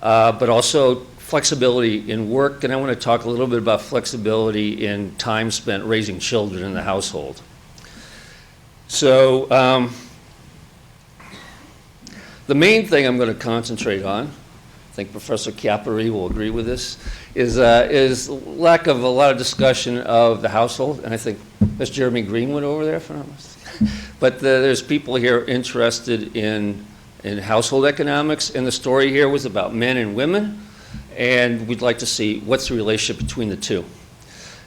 But also flexibility in work, and I want to talk a little bit about flexibility in time spent raising children in the household. So the main thing I'm going to concentrate on, I think Professor Chiapperi will agree with this, is lack of a lot of discussion of the household, and I think that's Jeremy Greenwood over there, if I'm not mistaken. But there's people here interested in household economics, and the story here was about men and women, and we'd like to see what's the relationship between the two.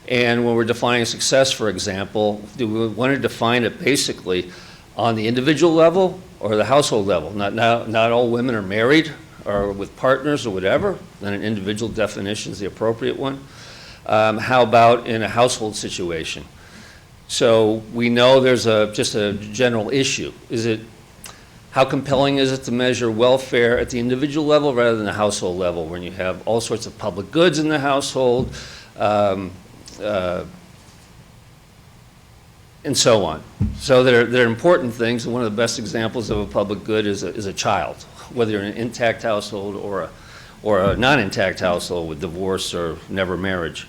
And when we're defining success, for example, do we want to define it basically on the individual level or the household level? Not all women are married or with partners or whatever, then an individual definition is the appropriate one. How about in a household situation? So we know there's just a general issue. How compelling is it to measure welfare at the individual level rather than the household level when you have all sorts of public goods in the household and so on? So they're important things, and one of the best examples of a public good is a child, whether you're in an intact household or a non-intact household with divorce or never marriage.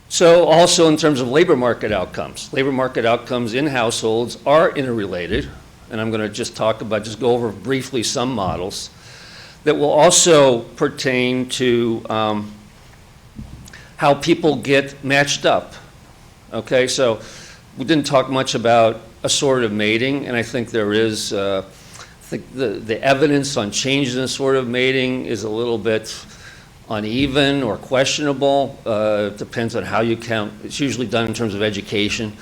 So also in terms of labor market outcomes in households are interrelated, and I'm going to just go over briefly some models that will also pertain to how people get matched up. Okay, so we didn't talk much about assortative mating, and I think there is, the evidence on changes in assortative mating is a little bit uneven or questionable. Depends on how you count. It's usually done in terms of education,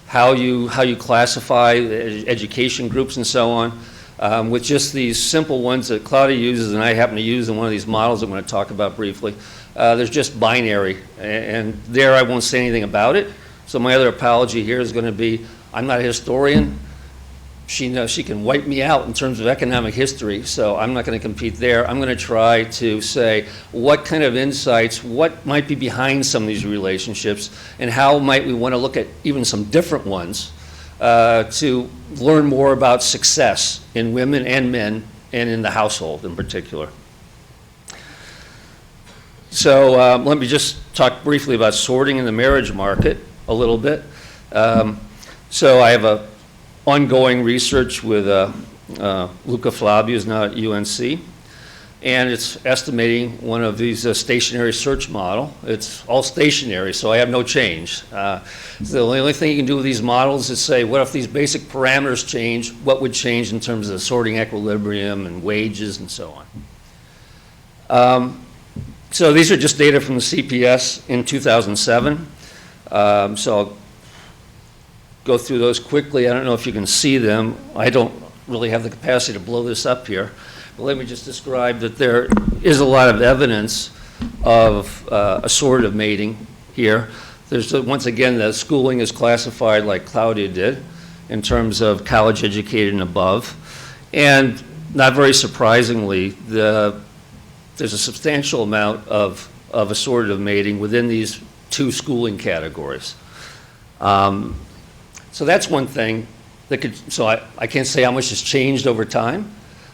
how you classify education groups and so on. With just these simple ones that Claudia uses and I happen to use in one of these models I'm going to talk about briefly, there's just binary, and there I won't say anything about it. So my other apology here is going to be, I'm not a historian. She knows she can wipe me out in terms of economic history, so I'm not going to compete there. I'm going to try to say what kind of insights, what might be behind some of these relationships, and how might we want to look at even some different ones to learn more about success in women and men and in the household in particular. So let me just talk briefly about sorting in the marriage market a little bit. So I have ongoing research with Luca Flabi, who's now at UNC, and it's estimating one of these stationary search model. It's all stationary, so I have no change. So the only thing you can do with these models is say, what if these basic parameters change? What would change in terms of sorting equilibrium and wages and so on? So these are just data from the CPS in 2007. So I'll go through those quickly. I don't know if you can see them. I don't really have the capacity to blow this up here. But let me just describe that there is a lot of evidence of assortative mating here. There's, once again, the schooling is classified like Claudia did in terms of college educated and above. And not very surprisingly, there's a substantial amount of assortative mating within these two schooling categories. So that's one thing that could, so I can't say how much has changed over time,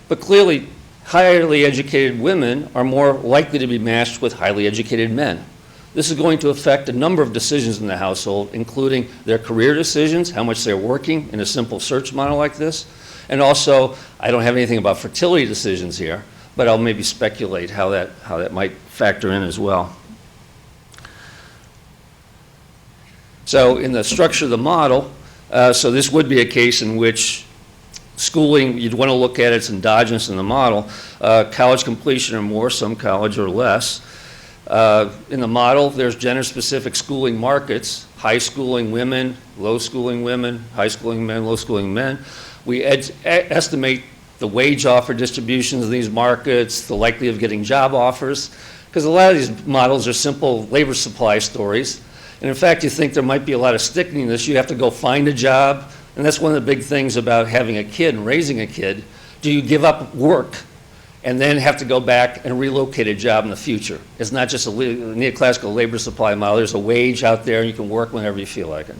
but clearly highly educated women are more likely to be matched with highly educated men. This is going to affect a number of decisions in the household, including their career decisions, how much they're working in a simple search model like this, and also, I don't have anything about fertility decisions here, but I'll maybe speculate how that might factor in as well. So in the structure of the model, so this would be a case in which schooling, you'd want to look at it's endogenous in the model, college completion or more, some college or less. In the model, there's gender-specific schooling markets, high schooling women, low schooling women, high schooling men, low schooling men. We estimate the wage offer distributions in these markets, the likelihood of getting job offers, because a lot of these models are simple labor supply stories. And in fact, you think there might be a lot of stickiness. You have to go find a job, and that's one of the big things about having a kid and raising a kid. Do you give up work and then have to go back and relocate a job in the future? It's not just a neoclassical labor supply model. There's a wage out there, and you can work whenever you feel like it.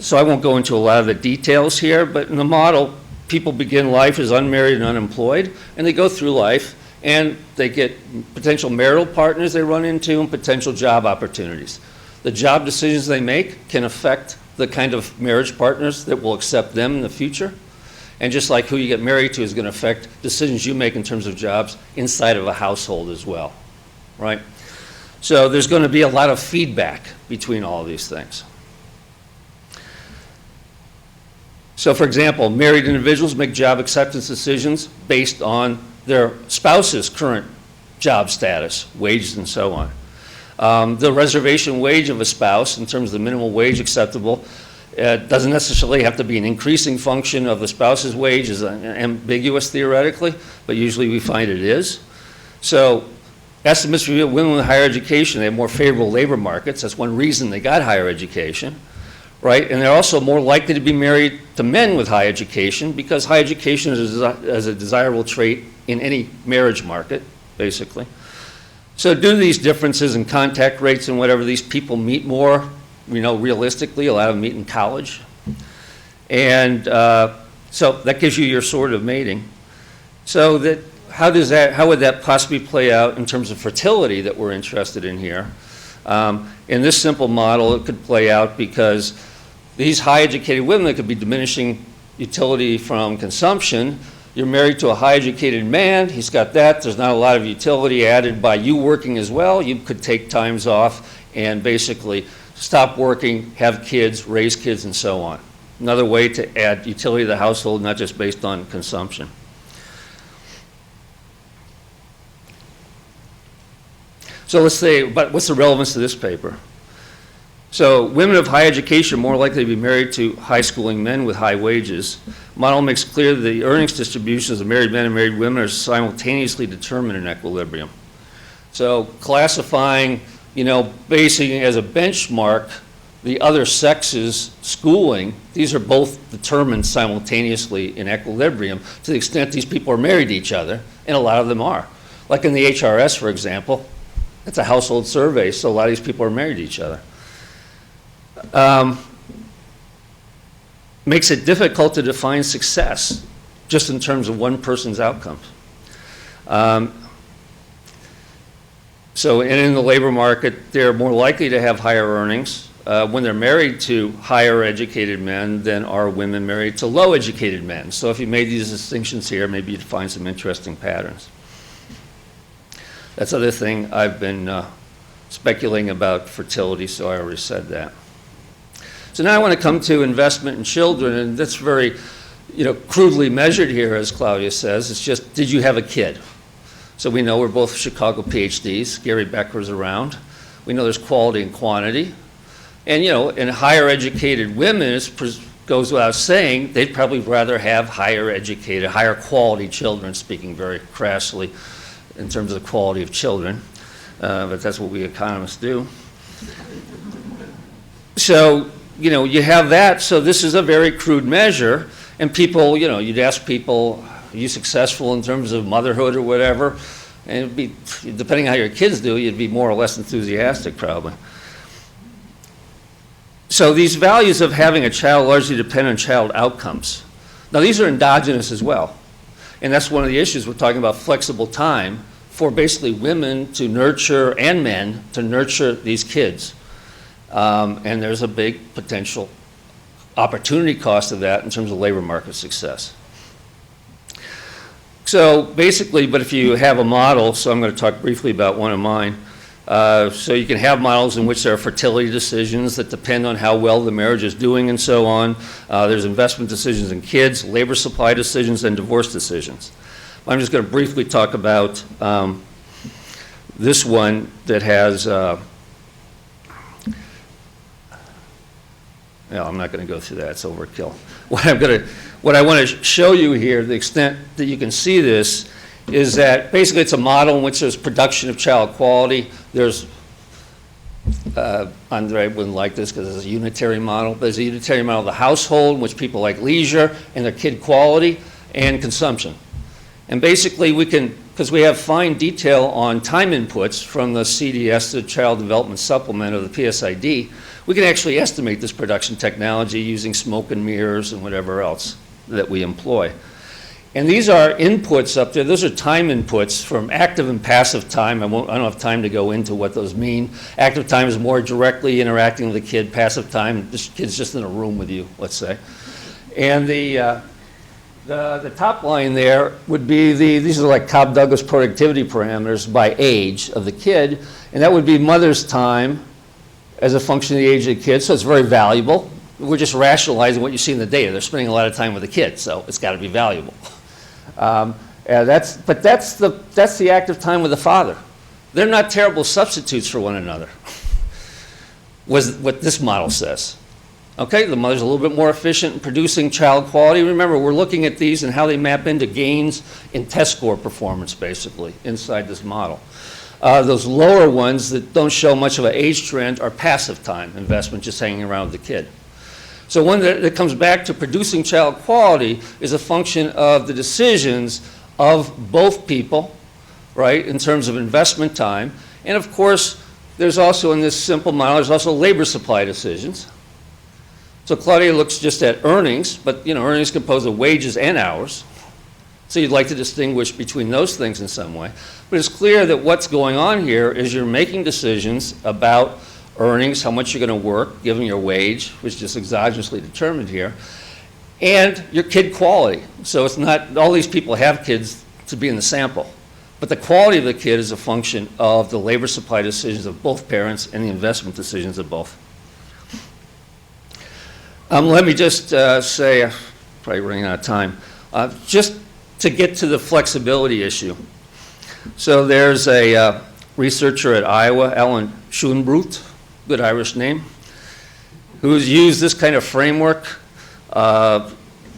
So I won't go into a lot of the details here, but in the model, people begin life as unmarried and unemployed, and they go through life, and they get potential marital partners they run into and potential job opportunities. The job decisions they make can affect the kind of marriage partners that will accept them in the future. And just like who you get married to is going to affect decisions you make in terms of jobs inside of a household as well, right? So there's going to be a lot of feedback between all of these things. So for example, married individuals make job acceptance decisions based on their spouse's current job status, wages, and so on. The reservation wage of a spouse, in terms of the minimum wage acceptable, doesn't necessarily have to be an increasing function of the spouse's wage, is ambiguous theoretically, but usually we find it is. So estimates reveal women with higher education, they have more favorable labor markets. That's one reason they got higher education, right? And they're also more likely to be married to men with high education, because high education is a desirable trait in any marriage market, basically. So due to these differences in contact rates and whatever, these people meet more, realistically, a lot of them meet in college. And so that gives you your sort of mating. So that, how would that possibly play out in terms of fertility that we're interested in here? In this simple model, it could play out because these high educated women that could be diminishing utility from consumption, you're married to a high educated man, he's got that, there's not a lot of utility added by you working as well. You could take times off and basically stop working, have kids, raise kids, and so on. Another way to add utility to the household, not just based on consumption. So let's say, but what's the relevance to this paper? So women of high education are more likely to be married to high schooling men with high wages. Model makes clear that the earnings distributions of married men and married women are simultaneously determined in equilibrium. So classifying, basing as a benchmark the other sex's schooling, these are both determined simultaneously in equilibrium to the extent these people are married to each other, and a lot of them are. Like in the HRS, for example, it's a household survey, so a lot of these people are married to each other. Makes it difficult to define success just in terms of one person's outcomes. So in the labor market, they're more likely to have higher earnings when they're married to higher educated men than are women married to low educated men. So if you made these distinctions here, maybe you'd find some interesting patterns. That's the other thing I've been speculating about fertility, so I already said that. So now I want to come to investment in children, and that's very, crudely measured here, as Claudia says. It's just, did you have a kid? So we know we're both Chicago PhDs. Gary Becker's around. We know there's quality and quantity. And, in higher educated women, it goes without saying, they'd probably rather have higher educated, higher quality children, speaking very crassly in terms of the quality of children. But that's what we economists do. So, you have that, so this is a very crude measure, and people, you'd ask people, are you successful in terms of motherhood or whatever? And it'd be, depending on how your kids do, you'd be more or less enthusiastic probably. So these values of having a child largely depend on child outcomes. Now these are endogenous as well, and that's one of the issues. We're talking about flexible time for basically women to nurture, and men to nurture these kids. And there's a big potential opportunity cost of that in terms of labor market success. So basically, but if you have a model, so I'm going to talk briefly about one of mine, So you can have models in which there are fertility decisions that depend on how well the marriage is doing and so on. There's investment decisions in kids, labor supply decisions, and divorce decisions. I'm just going to briefly talk about this one that has, no, I'm not going to go through that, it's overkill. What I want to show you here, the extent that you can see this, is that basically it's a model in which there's production of child quality. There's, Andre wouldn't like this because it's a unitary model, but there's a unitary model of the household in which people like leisure and their kid quality and consumption. And basically we can, because we have fine detail on time inputs from the CDS, the Child Development Supplement of the PSID, we can actually estimate this production technology using smoke and mirrors and whatever else that we employ. And these are inputs up there. Those are time inputs from active and passive time. I don't have time to go into what those mean. Active time is more directly interacting with the kid. Passive time, this kid's just in a room with you, let's say. And the top line there would be these are like Cobb-Douglas productivity parameters by age of the kid. And that would be mother's time as a function of the age of the kid. So it's very valuable. We're just rationalizing what you see in the data. They're spending a lot of time with the kid, so it's got to be valuable. That's the active time with the father. They're not terrible substitutes for one another, was what this model says. Okay, the mother's a little bit more efficient in producing child quality. Remember, we're looking at these and how they map into gains in test score performance, basically, inside this model. Those lower ones that don't show much of an age trend are passive time investment, just hanging around with the kid. So one that comes back to producing child quality is a function of the decisions of both people, right, in terms of investment time. And of course, there's also in this simple model, there's also labor supply decisions. So Claudia looks just at earnings, but earnings composed of wages and hours. So you'd like to distinguish between those things in some way. But it's clear that what's going on here is you're making decisions about earnings, how much you're going to work, given your wage, which is just exogenously determined here, and your kid quality. So it's not, all these people have kids to be in the sample, but the quality of the kid is a function of the labor supply decisions of both parents and the investment decisions of both. Let me just say, I'm probably running out of time, just to get to the flexibility issue. So there's a researcher at Iowa, Alan Schoenbrut, good Irish name, who's used this kind of framework,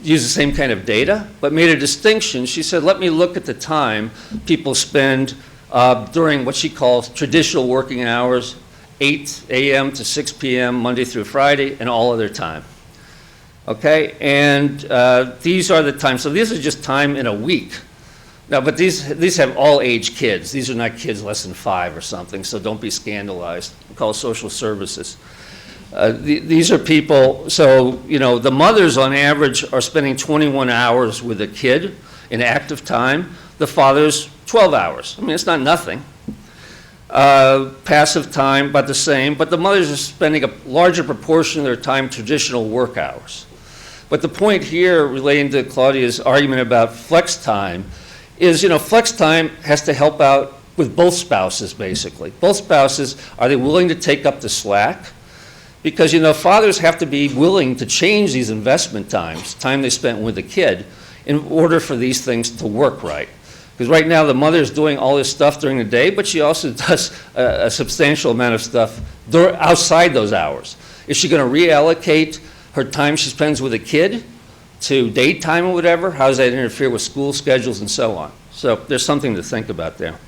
used the same kind of data, but made a distinction. She said, let me look at the time people spend during what she calls traditional working hours, 8 a.m. to 6 p.m., Monday through Friday, and all other time. Okay, and these are the times. So these are just time in a week. Now, but these have all age kids. These are not kids less than 5 or something, so don't be scandalized. We call it social services. These are people, so, the mothers on average are spending 21 hours with a kid in active time. The fathers, 12 hours. I mean, it's not nothing. Passive time, about the same, but the mothers are spending a larger proportion of their time traditional work hours. But the point here relating to Claudia's argument about flex time is, flex time has to help out with both spouses, basically. Both spouses, are they willing to take up the slack? Because, fathers have to be willing to change these investment times, time they spent with the kid, in order for these things to work right. Because right now the mother's doing all this stuff during the day, but she also does a substantial amount of stuff outside those hours. Is she going to reallocate her time she spends with a kid to daytime or whatever? How does that interfere with school schedules and so on? So there's something to think about there.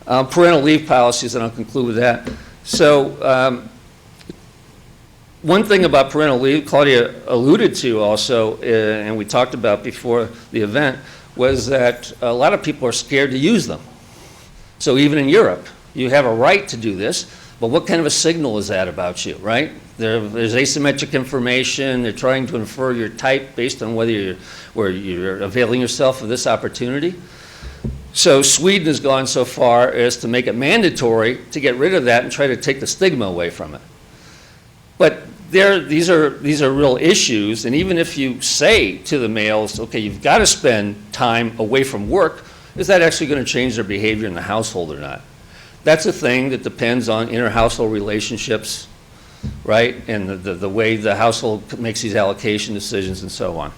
Parental leave policies, and I'll conclude with that. So one thing about parental leave, Claudia alluded to also, and we talked about before the event, was that a lot of people are scared to use them. So even in Europe, you have a right to do this, but what kind of a signal is that about you, right? There's asymmetric information. They're trying to infer your type based on whether you're availing yourself of this opportunity. So Sweden has gone so far as to make it mandatory to get rid of that and try to take the stigma away from it. But these are real issues, and even if you say to the males, okay, you've got to spend time away from work, is that actually going to change their behavior in the household or not? That's a thing that depends on inter-household relationships, right? And the way the household makes these allocation decisions and so on.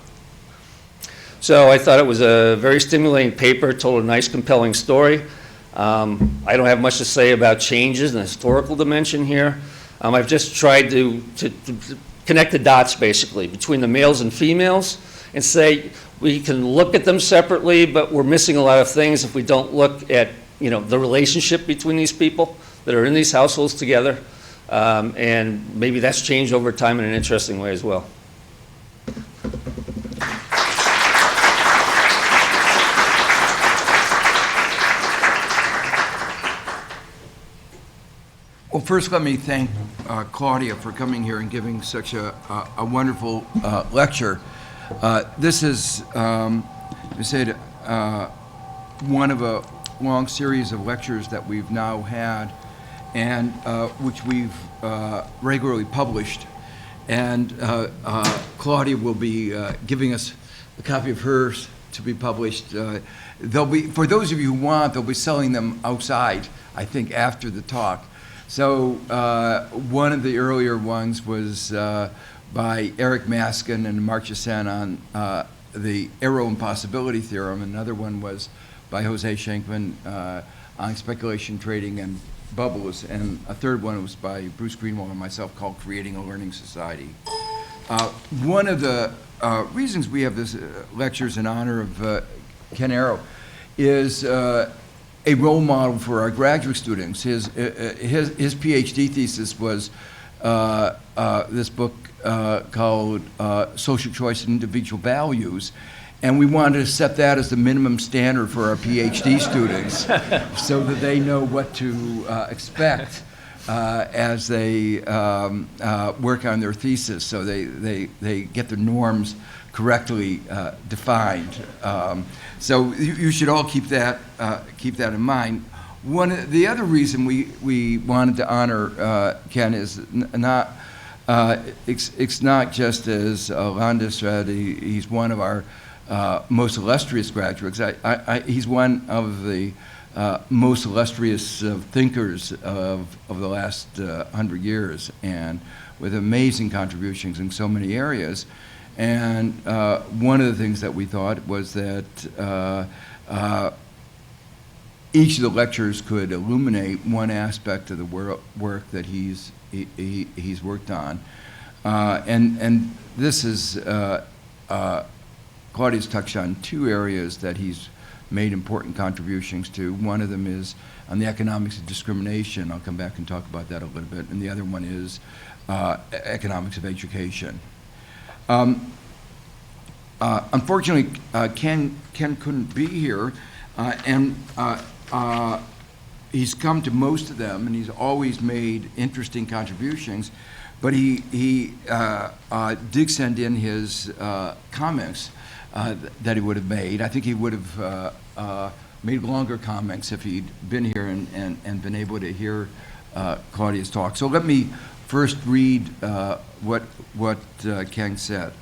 So I thought it was a very stimulating paper, told a nice, compelling story. I don't have much to say about changes in the historical dimension here. I've just tried to connect the dots, basically, between the males and females and say we can look at them separately, but we're missing a lot of things if we don't look at, you know, the relationship between these people that are in these households together. And maybe that's changed over time in an interesting way as well. Well, first let me thank Claudia for coming here and giving such a wonderful lecture. This is, I said, one of a long series of lectures that we've now had, and which we've regularly published. And Claudia will be giving us a copy of hers to be published. They'll be, for those of you who want, they'll be selling them outside, I think, after the talk. So one of the earlier ones was by Eric Maskin and Mark Chassin on the arrow impossibility theorem. Another one was by Jose Schenkman on speculation trading and bubbles. And a third one was by Bruce Greenwald and myself called Creating a Learning Society. One of the reasons we have this lectures in honor of Ken Arrow is a role model for our graduate students. His PhD thesis was this book called Social Choice and Individual Values, and we wanted to set that as the minimum standard for our PhD students so that they know what to expect as they work on their thesis, so they get the norms correctly defined. So you should all keep that in mind. The other reason we wanted to honor Ken is not it's not just as Alondra said, he's one of our most illustrious graduates. He's one of the most illustrious thinkers of the last 100 years, and with amazing contributions in so many areas. And one of the things that we thought was that each of the lectures could illuminate one aspect of the work that he's worked on. And this is, Claudia's touched on two areas that he's made important contributions to. One of them is on the economics of discrimination. I'll come back and talk about that a little bit. And the other one is economics of education. Unfortunately, Ken couldn't be here, and he's come to most of them, and he's always made interesting contributions, but he did send in his comments that he would have made. I think he would have made longer comments if he'd been here and been able to hear Claudia's talk. So let me first read what Ken said.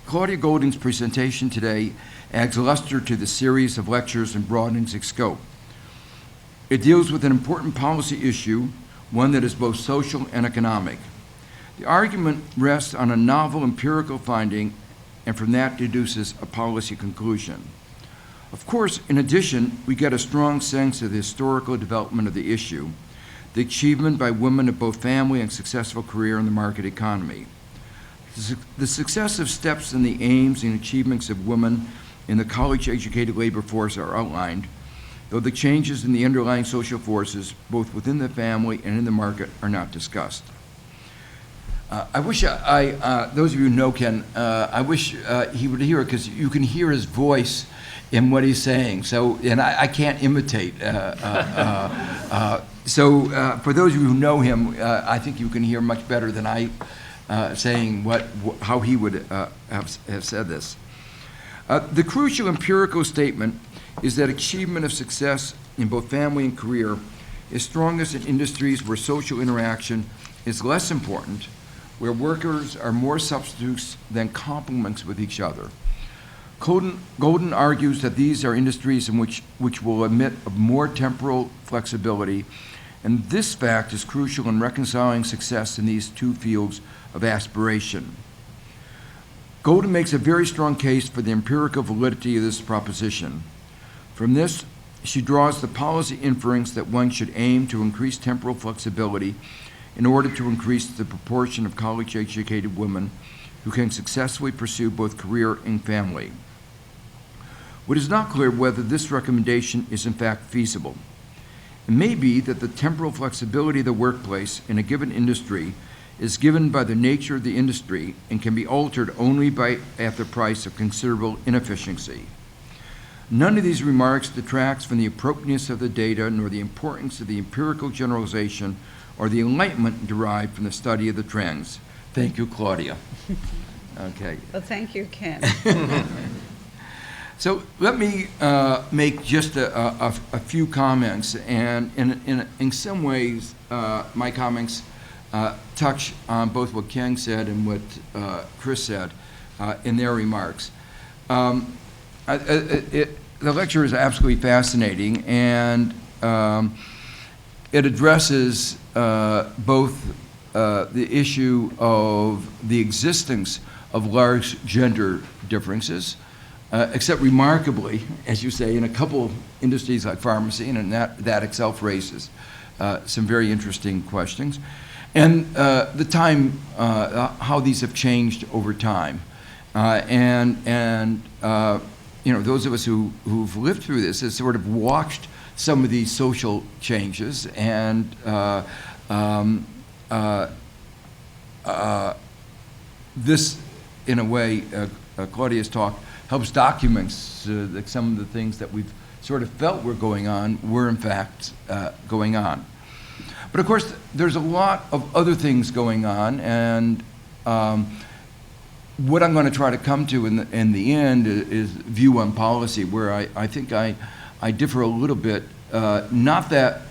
Claudia Goldin's presentation today adds luster to the series of lectures and broadens its scope. It deals with an important policy issue, one that is both social and economic. The argument rests on a novel empirical finding, and from that deduces a policy conclusion. Of course, in addition, we get a strong sense of the historical development of the issue, the achievement by women of both family and successful career in the market economy. The successive steps in the aims and achievements of women in the college-educated labor force are outlined, though the changes in the underlying social forces, both within the family and in the market, are not discussed. I wish those of you who know Ken, I wish he would hear it, because you can hear his voice in what he's saying. So, and I can't imitate. So for those of you who know him, I think you can hear much better than I saying how he would have said this. The crucial empirical statement is that achievement of success in both family and career is strongest in industries where social interaction is less important, where workers are more substitutes than complements with each other. Goldin argues that these are industries in which will admit of more temporal flexibility, and this fact is crucial in reconciling success in these two fields of aspiration. Goldin makes a very strong case for the empirical validity of this proposition. From this, she draws the policy inference that one should aim to increase temporal flexibility in order to increase the proportion of college-educated women who can successfully pursue both career and family. What is not clear whether this recommendation is in fact feasible. It may be that the temporal flexibility of the workplace in a given industry is given by the nature of the industry and can be altered only at the price of considerable inefficiency. None of these remarks detracts from the appropriateness of the data nor the importance of the empirical generalization or the enlightenment derived from the study of the trends. Thank you, Claudia. Okay. Well, thank you, Ken. So let me make just a few comments, and in some ways, my comments touch on both what Ken said and what Chris said in their remarks. The lecture is absolutely fascinating, and it addresses both the issue of the existence of large gender differences, except remarkably, as you say, in a couple industries like pharmacy, and that itself raises some very interesting questions. And the time, how these have changed over time. You know, those of us who've lived through this have sort of watched some of these social changes, and this, in a way, Claudia's talk helps document that some of the things that we've sort of felt were going on were in fact going on. But of course, there's a lot of other things going on, and what I'm going to try to come to in the end is view on policy, where I think I differ a little bit. Not that,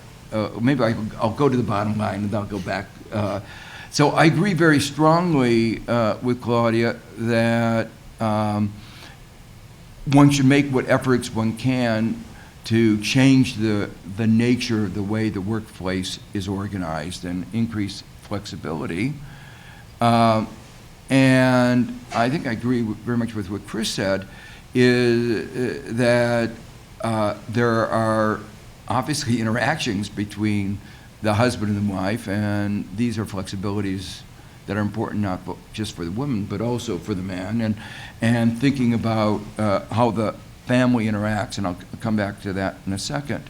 maybe I'll go to the bottom line and then I'll go back. So I agree very strongly with Claudia that one should make what efforts one can to change the nature of the way the workplace is organized and increase flexibility. And I think I agree very much with what Chris said, is that there are obviously interactions between the husband and the wife, and these are flexibilities that are important not just for the woman, but also for the man, and thinking about how the family interacts, and I'll come back to that in a second.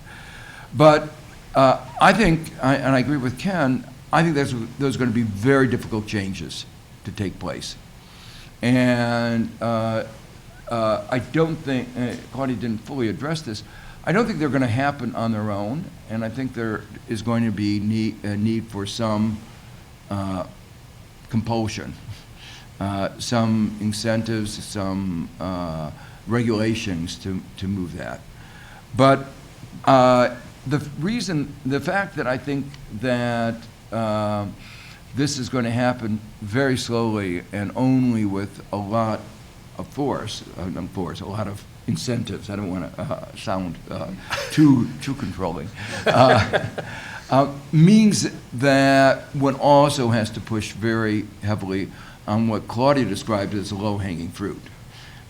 But I think, and I agree with Ken, I think those are going to be very difficult changes to take place. And I don't think, Claudia didn't fully address this, I don't think they're going to happen on their own, and I think there is going to be a need for some compulsion, some incentives, some regulations to move that. But the fact that I think that this is going to happen very slowly and only with a lot of force, a lot of incentives. I don't want to sound too controlling. Means that one also has to push very heavily on what Claudia described as low-hanging fruit,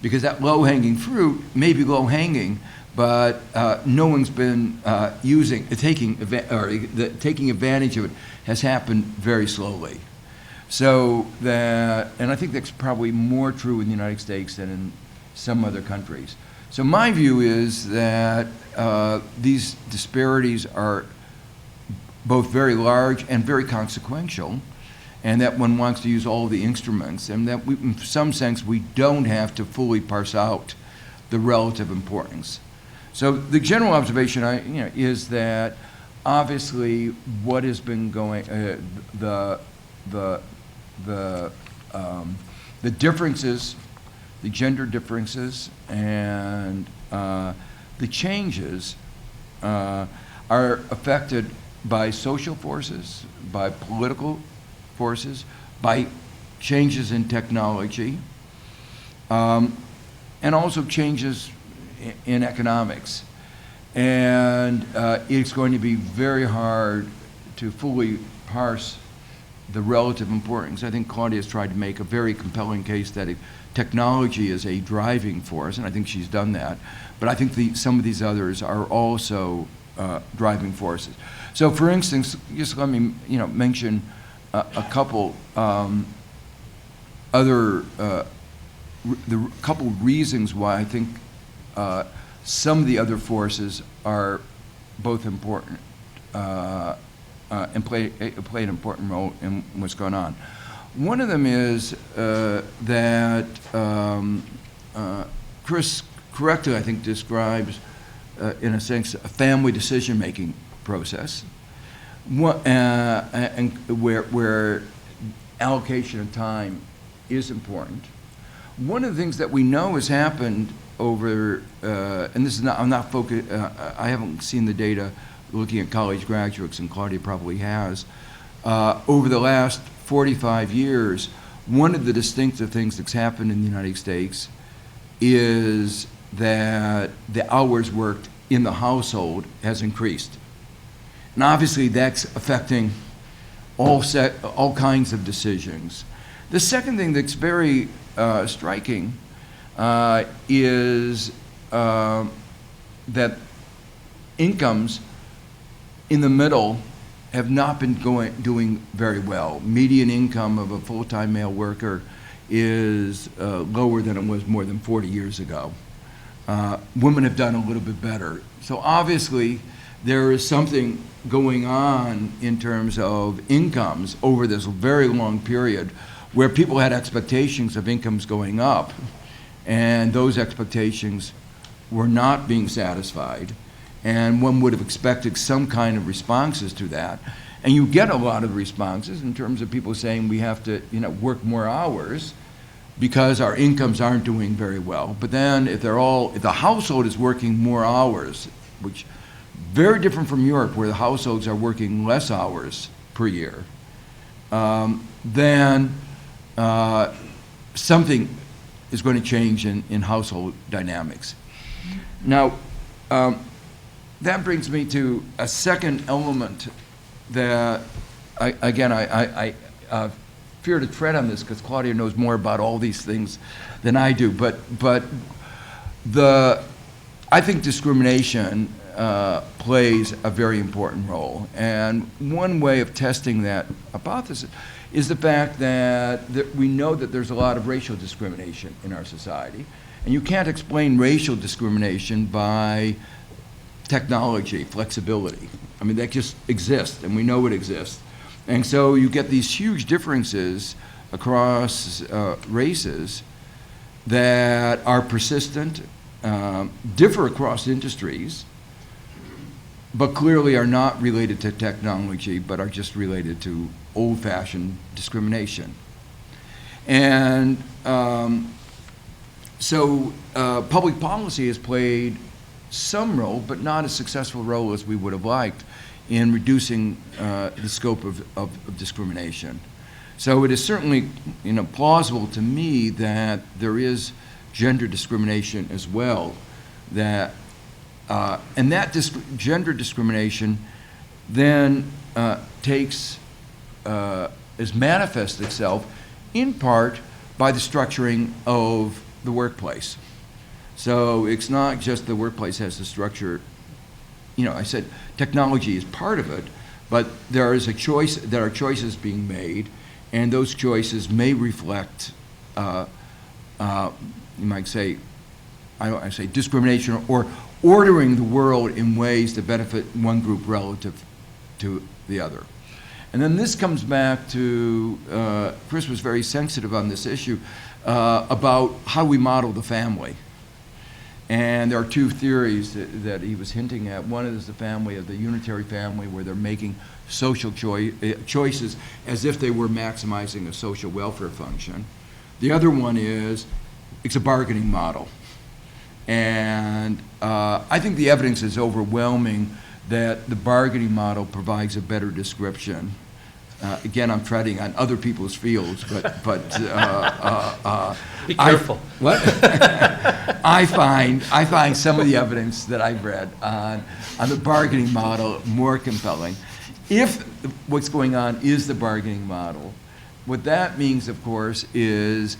because that low-hanging fruit may be low-hanging, but no one's been taking advantage of it has happened very slowly. So that, and I think that's probably more true in the United States than in some other countries. So my view is that these disparities are both very large and very consequential, and that one wants to use all the instruments, and that in some sense we don't have to fully parse out the relative importance. So the general observation is that obviously what has been going, the differences, the gender differences, and the changes are affected by social forces, by political forces, by changes in technology. and also changes in economics. And it's going to be very hard to fully parse the relative importance. I think Claudia's tried to make a very compelling case that technology is a driving force, and I think she's done that. But I think some of these others are also driving forces. So, for instance, just let me mention a couple other the couple reasons why I think some of the other forces are both important and play an important role in what's going on. One of them is that Chris correctly, I think, describes, in a sense, a family decision-making process, and where allocation of time is important. One of the things that we know has happened over, and this is not, I'm not focused, I haven't seen the data looking at college graduates, and Claudia probably has, over the last 45 years, one of the distinctive things that's happened in the United States is that the hours worked in the household has increased. And obviously that's affecting all kinds of decisions. The second thing that's very striking is that incomes in the middle have not been doing very well. Median income of a full-time male worker is lower than it was more than 40 years ago. Women have done a little bit better. So obviously there is something going on in terms of incomes over this very long period where people had expectations of incomes going up, and those expectations were not being satisfied, and one would have expected some kind of responses to that. And you get a lot of responses in terms of people saying we have to, work more hours because our incomes aren't doing very well. But then if the household is working more hours, which very different from Europe where the households are working less hours per year, then something is going to change in household dynamics. Now, that brings me to a second element that, I fear to tread on this because Claudia knows more about all these things than I do, but I think discrimination plays a very important role. And one way of testing that hypothesis is the fact that we know that there's a lot of racial discrimination in our society. And you can't explain racial discrimination by technology, flexibility. I mean, that just exists, and we know it exists. And so you get these huge differences across races that are persistent, differ across industries, but clearly are not related to technology, but are just related to old-fashioned discrimination. And so public policy has played some role, but not a successful role as we would have liked in reducing the scope of discrimination. So it is certainly plausible to me that there is gender discrimination as well, that and that gender discrimination then is manifests itself in part by the structuring of the workplace. So it's not just the workplace has the structure. I said technology is part of it, but there is there are choices being made, and those choices may reflect, you might say, I say discrimination or ordering the world in ways that benefit one group relative to the other. And then this comes back to, Chris was very sensitive on this issue about how we model the family. And there are two theories that he was hinting at. One is the family of the unitary family, where they're making social choices as if they were maximizing a social welfare function. The other one is it's a bargaining model. And I think the evidence is overwhelming that the bargaining model provides a better description. Again, I'm treading on other people's fields, but be careful. What? I find some of the evidence that I've read on the bargaining model more compelling. If what's going on is the bargaining model, what that means, of course, is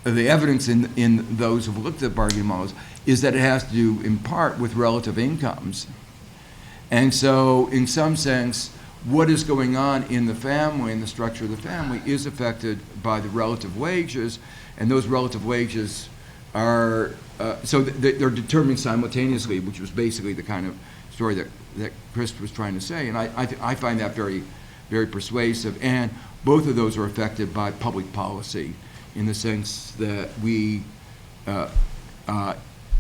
the evidence in those who've looked at bargaining models is that it has to do in part with relative incomes. And so, in some sense, what is going on in the family and the structure of the family is affected by the relative wages, and those relative wages are, they're determined simultaneously, which was basically the kind of story that Chris was trying to say, and I find that very, very persuasive. And both of those are affected by public policy in the sense that we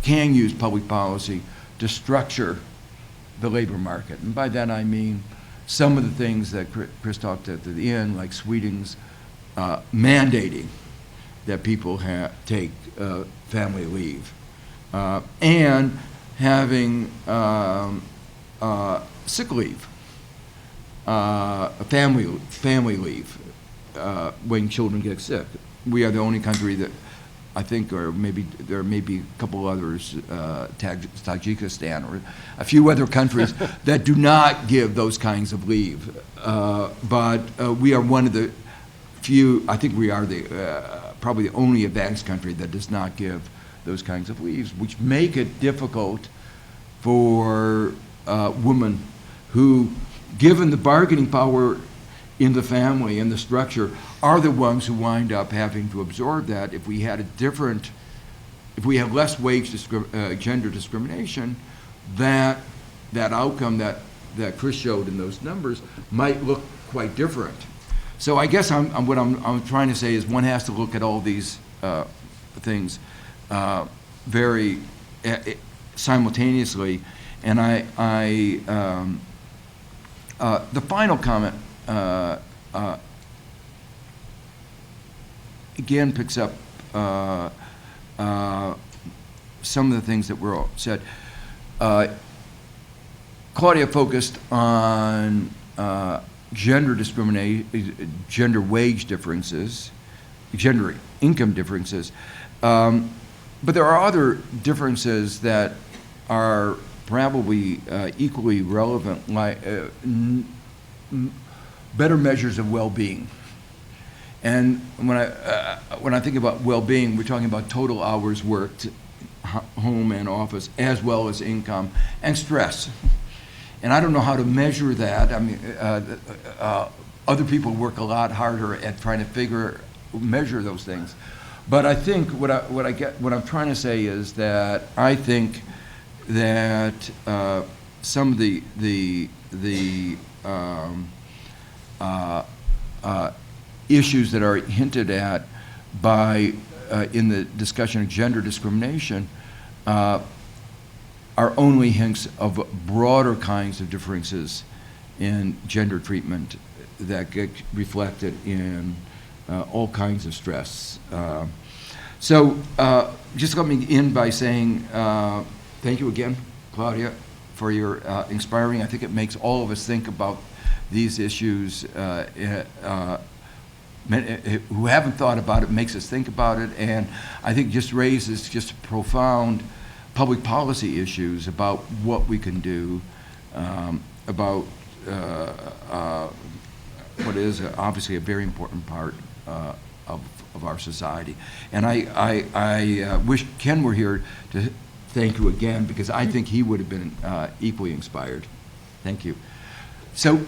can use public policy to structure the labor market. And by that I mean some of the things that Chris talked at the end, like Sweden's mandating that people take family leave, and having sick leave, family leave when children get sick. We are the only country that I think, or maybe there may be a couple others, Tajikistan or a few other countries that do not give those kinds of leave. But we are one of the few, I think we are probably the only advanced country that does not give those kinds of leaves, which make it difficult for women who, given the bargaining power in the family and the structure, are the ones who wind up having to absorb that. If we had less gender discrimination, that outcome that Chris showed in those numbers might look quite different. So I guess what I'm trying to say is one has to look at all these things very simultaneously. And the final comment again picks up some of the things that were all said. Claudia focused on gender discrimination, gender wage differences, gender income differences, but there are other differences that are probably equally relevant, like better measures of well-being. And when I think about well-being, we're talking about total hours worked, home and office, as well as income and stress. And I don't know how to measure that. I mean, other people work a lot harder at trying to measure those things. But I think what I'm trying to say is that I think that some of the issues that are hinted at by in the discussion of gender discrimination are only hints of broader kinds of differences in gender treatment that get reflected in all kinds of stress. So just let me end by saying thank you again, Claudia, for your inspiring. I think it makes all of us think about these issues. Who haven't thought about it, makes us think about it, and I think just raises just profound public policy issues about what we can do about what is obviously a very important part of our society. And I wish Ken were here to thank you again, because I think he would have been equally inspired. Thank you. So.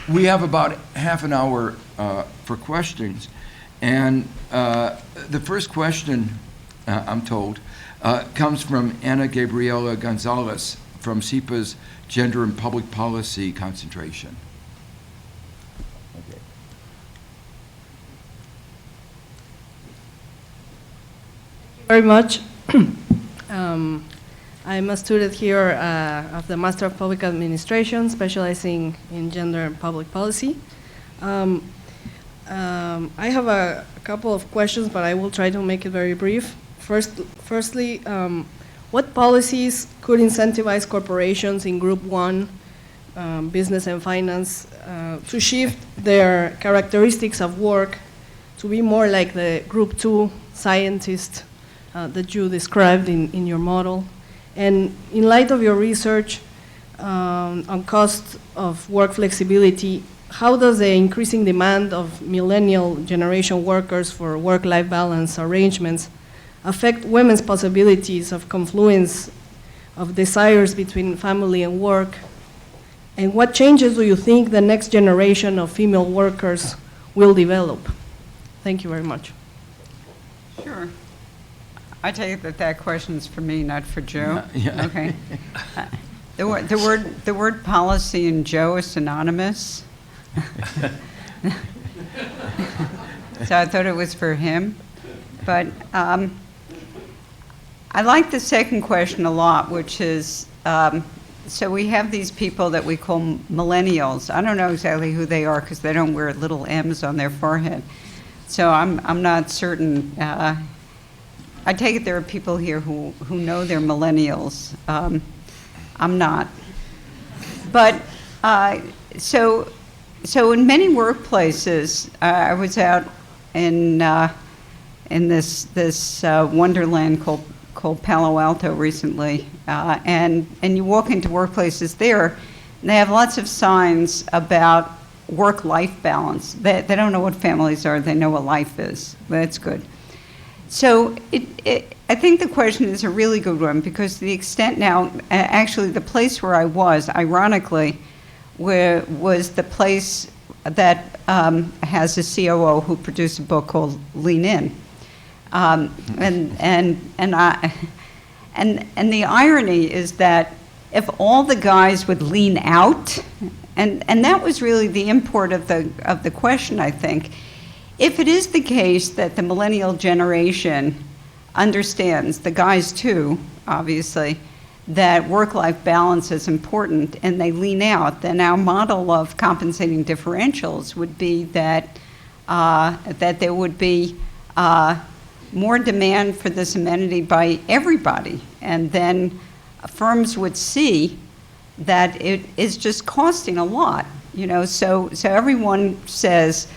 We have about half an hour for questions, and the first question, I'm told, comes from Ana Gabriela Gonzalez from SIPA's Gender and Public Policy Concentration. Okay. Very much. I'm a student here of the Master of Public Administration, specializing in gender and public policy. I have a couple of questions, but I will try to make it very brief. Firstly, what policies could incentivize corporations in Group 1, business and finance, to shift their characteristics of work to be more like the group 2 scientist that you described in your model. And in light of your research on cost of work flexibility, how does the increasing demand of millennial generation workers for work-life balance arrangements affect women's possibilities of confluence of desires between family and work? And what changes do you think the next generation of female workers will develop? Thank you very much. Sure. I take it that that question's for me, not for Joe. Yeah. Okay. The word policy and Joe is synonymous. So I thought it was for him. But I like the second question a lot, which is, so we have these people that we call millennials. I don't know exactly who they are because they don't wear little M's on their forehead. So I'm not certain. I take it there are people here who know they're millennials. I'm not. But so in many workplaces, I was out in this wonderland called Palo Alto recently, and you walk into workplaces there, and they have lots of signs about work-life balance. They don't know what families are, they know what life is. That's good. So I think the question is a really good one, because to the extent now, actually the place where I was, ironically, was the place that has a COO who produced a book called Lean In. And the irony is that if all the guys would lean out, and that was really the import of the question, I think. If it is the case that the millennial generation understands, the guys too, obviously, that work-life balance is important and they lean out, then our model of compensating differentials would be that there would be more demand for this amenity by everybody, and then firms would see that it is just costing a lot, so everyone says,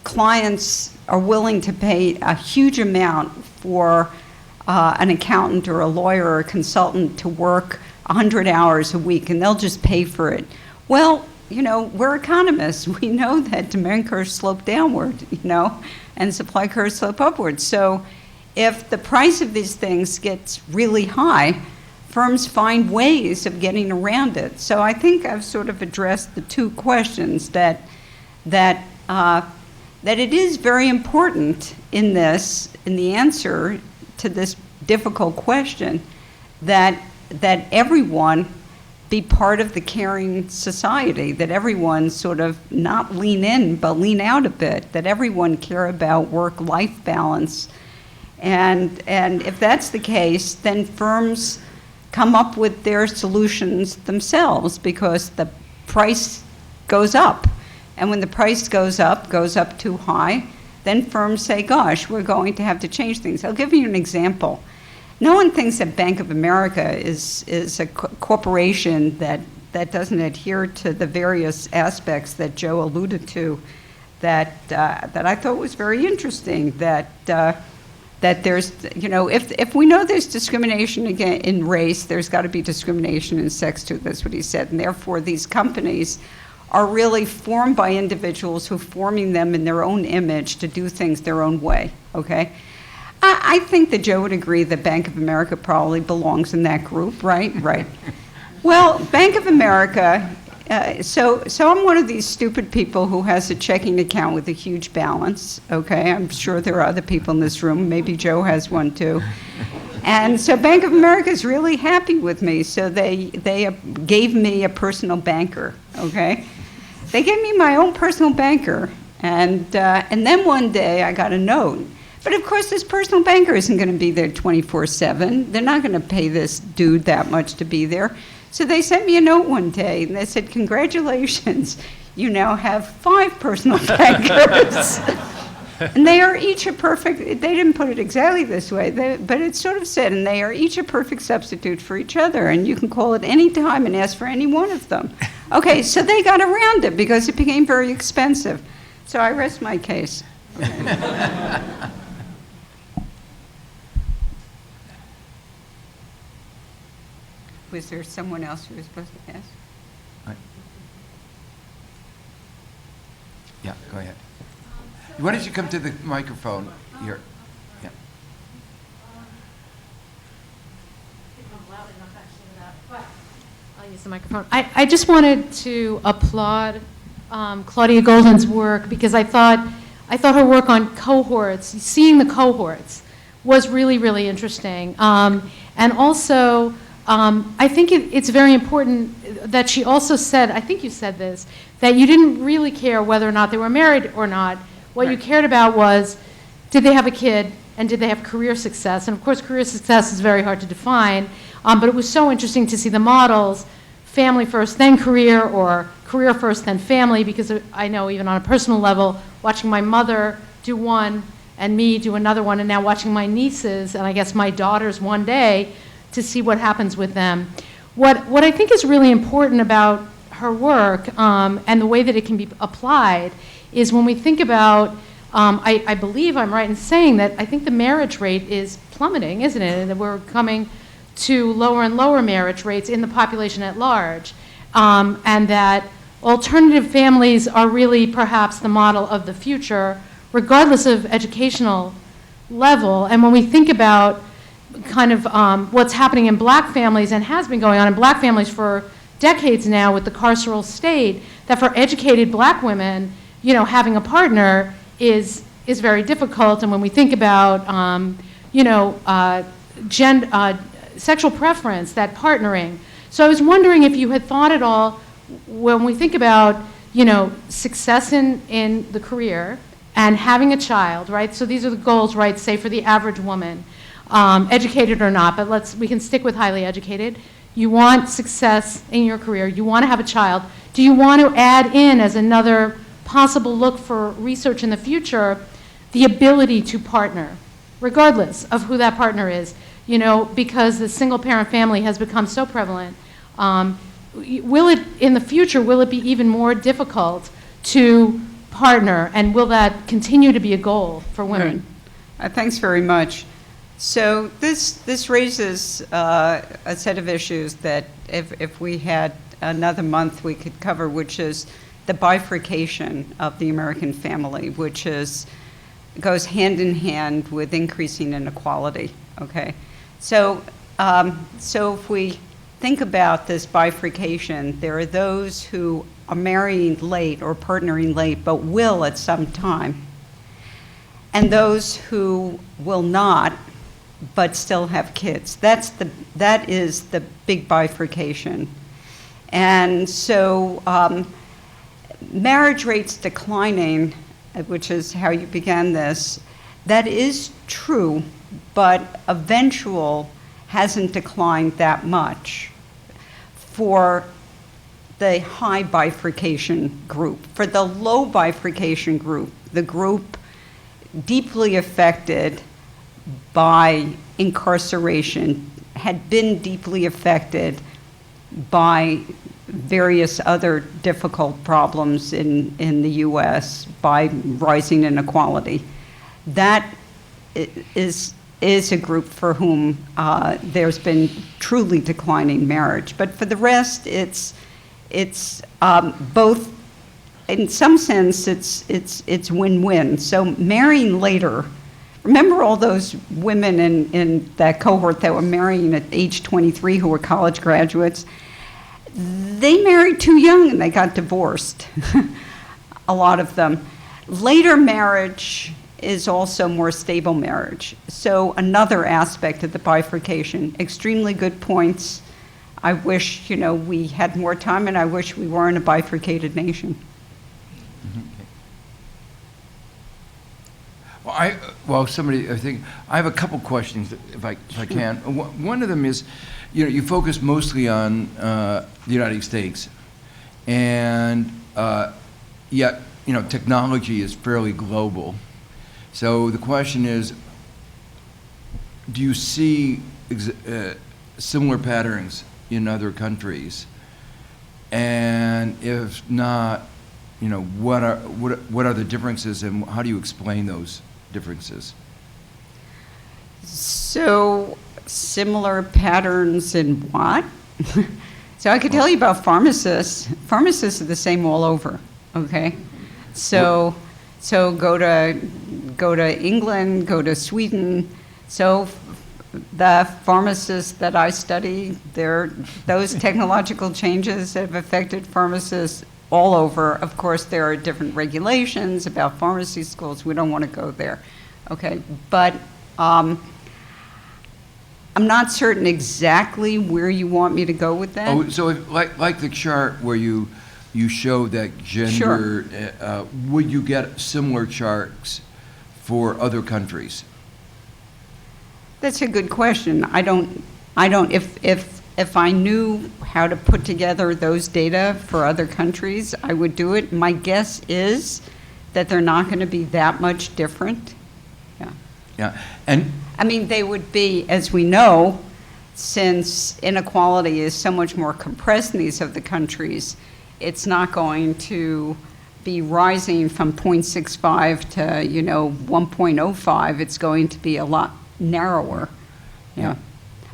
clients are willing to pay a huge amount for an accountant or a lawyer or a consultant to work 100 hours a week, and they'll just pay for it. Well, we're economists. We know that demand curves slope downward, and supply curves slope upward. So if the price of these things gets really high, firms find ways of getting around it. So I think I've sort of addressed the two questions, that it is very important in the answer to this difficult question, that everyone be part of the caring society, that everyone sort of not lean in but lean out a bit, that everyone care about work-life balance. And if that's the case, then firms come up with their solutions themselves, because the price goes up. And when the price goes up too high, then firms say, gosh, we're going to have to change things. I'll give you an example. No one thinks that Bank of America is a corporation that doesn't adhere to the various aspects that Joe alluded to, that I thought was very interesting, that there's, if we know there's discrimination again in race, there's got to be discrimination in sex too. That's what he said. And therefore, these companies are really formed by individuals who are forming them in their own image to do things their own way, okay? I think that Joe would agree that Bank of America probably belongs in that group, right? Right. Well, Bank of America, so I'm one of these stupid people who has a checking account with a huge balance, okay? I'm sure there are other people in this room. Maybe Joe has one too. And so Bank of America is really happy with me, so they gave me a personal banker, okay? They gave me my own personal banker, and then one day I got a note. But of course, this personal banker isn't going to be there 24/7. They're not going to pay this dude that much to be there. So they sent me a note one day, and they said, congratulations, you now have 5 personal bankers. And they are each a perfect, they didn't put it exactly this way, but it sort of said, and they are each a perfect substitute for each other, and you can call at any time and ask for any one of them. Okay, so they got around it because it became very expensive. So I rest my case. Was there someone else who was supposed to ask? Yeah, go ahead. Why don't you come to the microphone here? Yeah. I'll use the microphone. I just wanted to applaud Claudia Goldin's work because I thought her work on cohorts, seeing the cohorts, was really, really interesting. And also, I think it's very important that she also said, I think you said this, that you didn't really care whether or not they were married or not. What you cared about was, did they have a kid and did they have career success? And of course, career success is very hard to define, but it was so interesting to see the models, family first, then career, or career first, then family, because I know even on a personal level, watching my mother do one and me do another one, and now watching my nieces, and I guess my daughters one day, to see what happens with them. What I think is really important about her work and the way that it can be applied is when we think about, I believe I'm right in saying that I think the marriage rate is plummeting, isn't it? And that we're coming to lower and lower marriage rates in the population at large, and that alternative families are really perhaps the model of the future, regardless of educational level. And when we think about kind of what's happening in black families and has been going on in black families for decades now with the carceral state, that for educated black women, you know, having a partner is very difficult. And when we think about, sexual preference, that partnering. So I was wondering if you had thought at all, when we think about, you know, success in the career and having a child, right? So these are the goals, right, say for the average woman, educated or not, but we can stick with highly educated. You want success in your career, you want to have a child. Do you want to add in as another possible look for research in the future, the ability to partner, regardless of who that partner is? You know, because the single parent family has become so prevalent. Will it, in the future, will it be even more difficult to partner, and will that continue to be a goal for women? Thanks very much. So this raises a set of issues that if we had another month we could cover, which is the bifurcation of the American family, which goes hand in hand with increasing inequality, okay? So if we think about this bifurcation, there are those who are marrying late or partnering late, but will at some time, and those who will not, but still have kids. That is the big bifurcation. And so marriage rates declining, which is how you began this, that is true, but eventual hasn't declined that much for the high bifurcation group. For the low bifurcation group, the group deeply affected by incarceration, had been deeply affected by various other difficult problems in the US, by rising inequality. That is a group for whom there's been truly declining marriage. But for the rest, it's both, in some sense, it's win-win. So marrying later, remember all those women in that cohort that were marrying at age 23 who were college graduates? They married too young and they got divorced, a lot of them. Later marriage is also more stable marriage. So another aspect of the bifurcation, extremely good points. I wish, we had more time, and I wish we weren't a bifurcated nation. I have a couple questions, if I can. One of them is, you focus mostly on the United States, and yet, technology is fairly global. So the question is, do you see similar patterns in other countries? And if not, what are the differences and how do you explain those differences? So, similar patterns in what? So I could tell you about pharmacists. Pharmacists are the same all over, okay? So go to England, go to Sweden. So the pharmacists that I study, those technological changes have affected pharmacists all over. Of course, there are different regulations about pharmacy schools. We don't want to go there, okay? But I'm not certain exactly where you want me to go with that. Oh, so like the chart where you show that gender, Sure. Would you get similar charts for other countries? That's a good question. I don't, if I knew how to put together those data for other countries, I would do it. My guess is that they're not going to be that much different. Yeah. Yeah, and I mean, they would be, as we know, since inequality is so much more compressed in these other countries, it's not going to be rising from 0.65 to, 1.05. It's going to be a lot narrower. Yeah.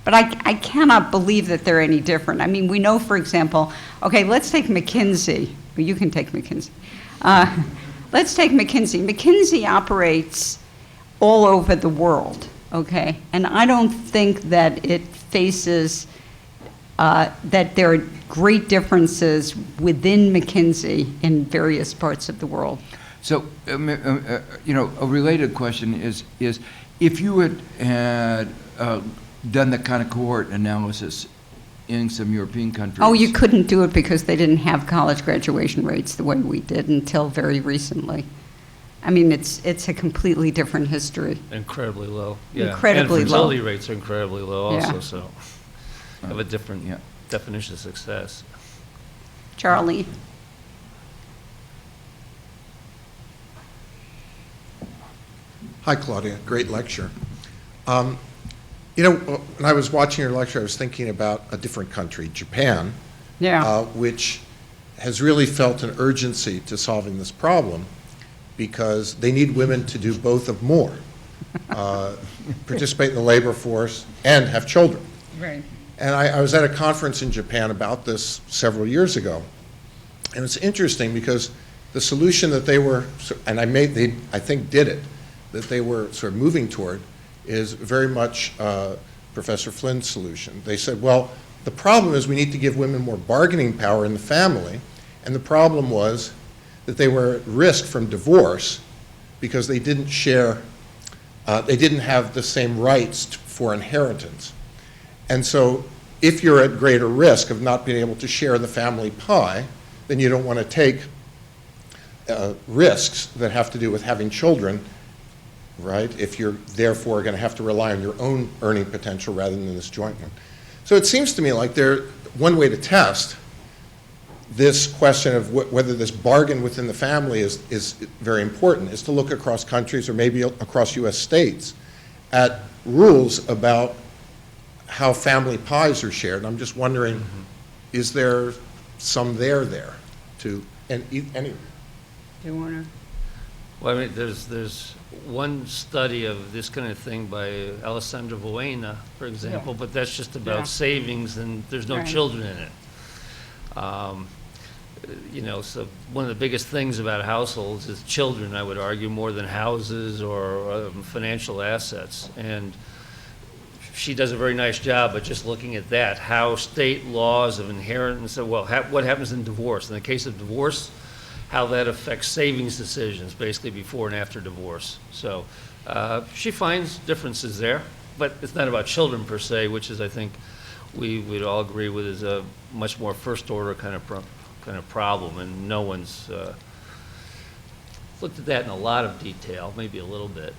But I cannot believe that they're any different. I mean, we know, for example, okay, let's take McKinsey. Well, you can take McKinsey. Let's take McKinsey. McKinsey operates all over the world, okay? And I don't think that it faces, that there are great differences within McKinsey in various parts of the world. so, a related question is if you had done the kind of cohort analysis in some European countries. Oh, you couldn't do it because they didn't have college graduation rates the way we did until very recently. I mean, it's a completely different history. Incredibly low. Yeah. Incredibly and low. fertility rates are incredibly low also, Yeah. so have a different definition of success. Charlie? Hi, Claudia. Great lecture. When I was watching your lecture, I was thinking about a different country, Japan, which has really felt an urgency to solving this problem because they need women to do both of more, participate in the labor force and have children. Right. And I was at a conference in Japan about this several years ago. And it's interesting because the solution that they were, and I think did it, that they were sort of moving toward is very much Professor Flinn's solution. They said, well, the problem is we need to give women more bargaining power in the family, and the problem was that they were at risk from divorce because they didn't share, they didn't have the same rights for inheritance. And so if you're at greater risk of not being able to share the family pie, then you don't want to take risks that have to do with having children, right? If you're therefore going to have to rely on your own earning potential rather than this joint one. So it seems to me like one way to test this question of whether this bargain within the family is very important is to look across countries or maybe across U.S. states at rules about how family pies are shared. And I'm just wondering, is there some there to, and anyway. Do you want to? Well, I mean, there's one study of this kind of thing by Alessandra Buena, for example, but that's just about savings and there's no children in it. So one of the biggest things about households is children, I would argue, more than houses or financial assets. And she does a very nice job of just looking at that, how state laws of inheritance, what happens in divorce. In the case of divorce, how that affects savings decisions, basically before and after divorce. So she finds differences there, but it's not about children per se, which is, I think, we'd all agree with is a much more first-order kind of problem, and no one's looked at that in a lot of detail, maybe a little bit.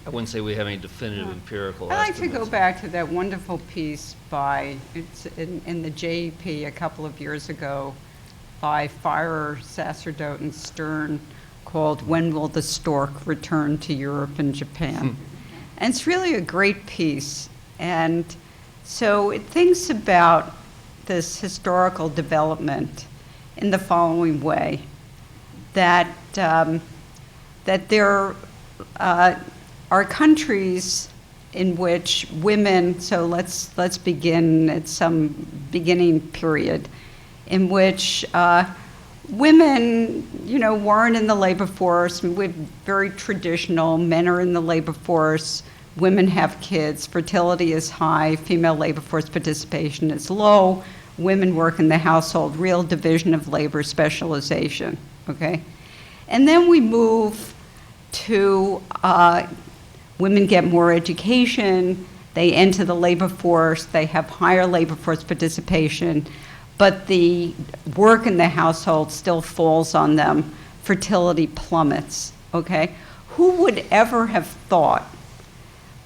I wouldn't say we have any definitive empirical I'd like to estimates. go back to that wonderful piece it's in the JEP a couple of years ago by Feirer, Sacerdote, and Stern called When Will the Stork Return to Europe and Japan? And it's really a great piece. And so it thinks about this historical development in the following way, that that there are countries in which women, so let's begin at some beginning period, in which women, weren't in the labor force. We're very traditional. Men are in the labor force. Women have kids. Fertility is high. Female labor force participation is low. Women work in the household. Real division of labor, specialization. Okay, and then we move to women get more education. They enter the labor force. They have higher labor force participation. But the work in the household still falls on them. Fertility plummets, okay? Who would ever have thought,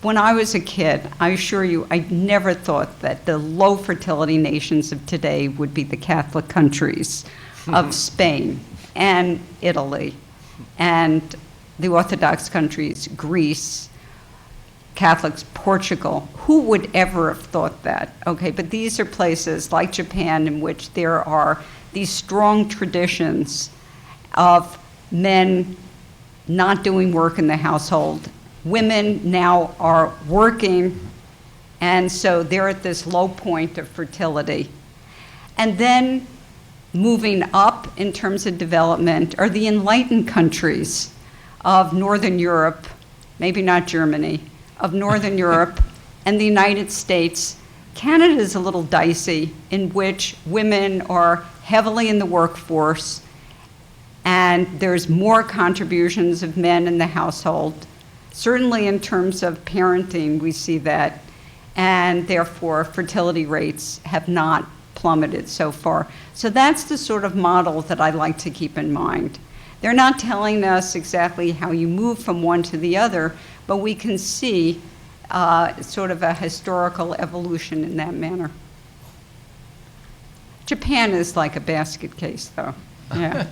when I was a kid, I assure you, I never thought that the low fertility nations of today would be the Catholic countries of Spain and Italy and the Orthodox countries, Greece, Catholics, Portugal. Who would ever have thought that? Okay, but these are places like Japan in which there are these strong traditions of men not doing work in the household. Women now are working, and so they're at this low point of fertility. And then moving up in terms of development are the enlightened countries of Northern Europe, maybe not Germany, of Northern Europe and the United States. Canada is a little dicey, in which women are heavily in the workforce and there's more contributions of men in the household. Certainly in terms of parenting, we see that, and therefore fertility rates have not plummeted so far. So that's the sort of model that I like to keep in mind. They're not telling us exactly how you move from one to the other, but we can see sort of a historical evolution in that manner. Japan is like a basket case, though. Yeah.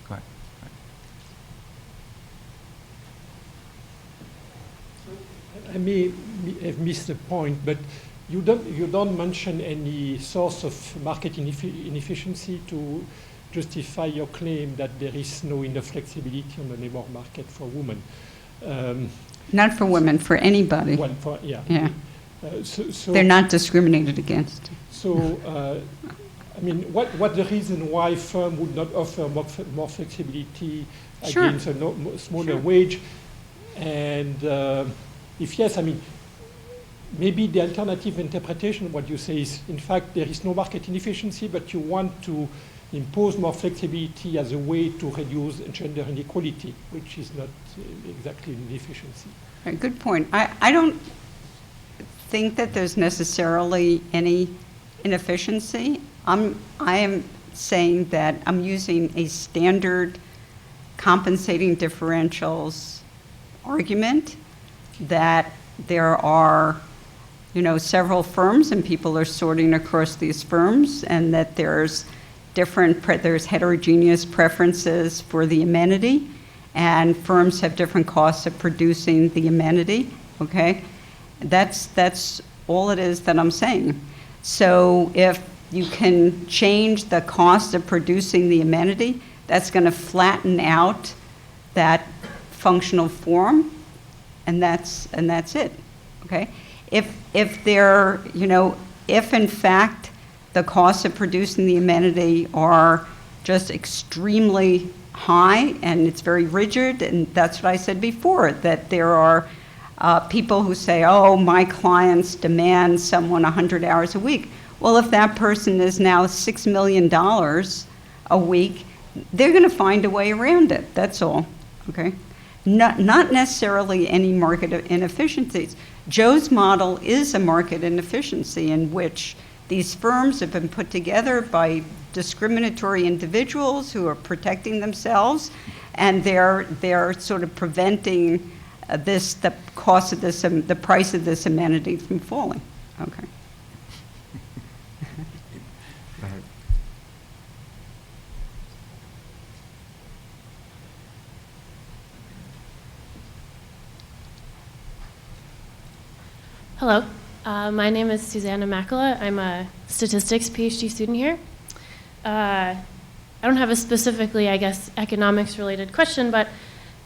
Go ahead. I may have missed the point, but you don't mention any source of market inefficiency to justify your claim that there is no enough flexibility on the labor market for women. Not for women, for anybody. Well, Yeah. So They're not discriminated against. So, I mean, what the reason why firm would not offer more flexibility Sure. against a smaller wage? And if yes, I mean, maybe the alternative interpretation of what you say is, in fact, there is no market inefficiency, but you want to impose more flexibility as a way to reduce gender inequality, which is not exactly an inefficiency. Right, good point. I don't think that there's necessarily any inefficiency. I am saying that I'm using a standard compensating differentials argument, that there are, several firms and people are sorting across these firms, and that there's there's heterogeneous preferences for the amenity, and firms have different costs of producing the amenity, okay? That's all it is that I'm saying. So if you can change the cost of producing the amenity, that's going to flatten out that functional form, and that's it, okay? If there, if in fact the costs of producing the amenity are just extremely high and it's very rigid, and that's what I said before, that there are people who say, oh, my clients demand someone 100 hours a week. Well, if that person is now $6 million a week, they're going to find a way around it, that's all, okay? Not necessarily any market inefficiencies. Joe's model is a market inefficiency in which these firms have been put together by discriminatory individuals who are protecting themselves, and they're sort of preventing the cost of this, the price of this amenity from falling. Okay. Hello. My name is Susanna Makala. I'm a statistics PhD student here. I don't have a specifically, I guess, economics-related question, but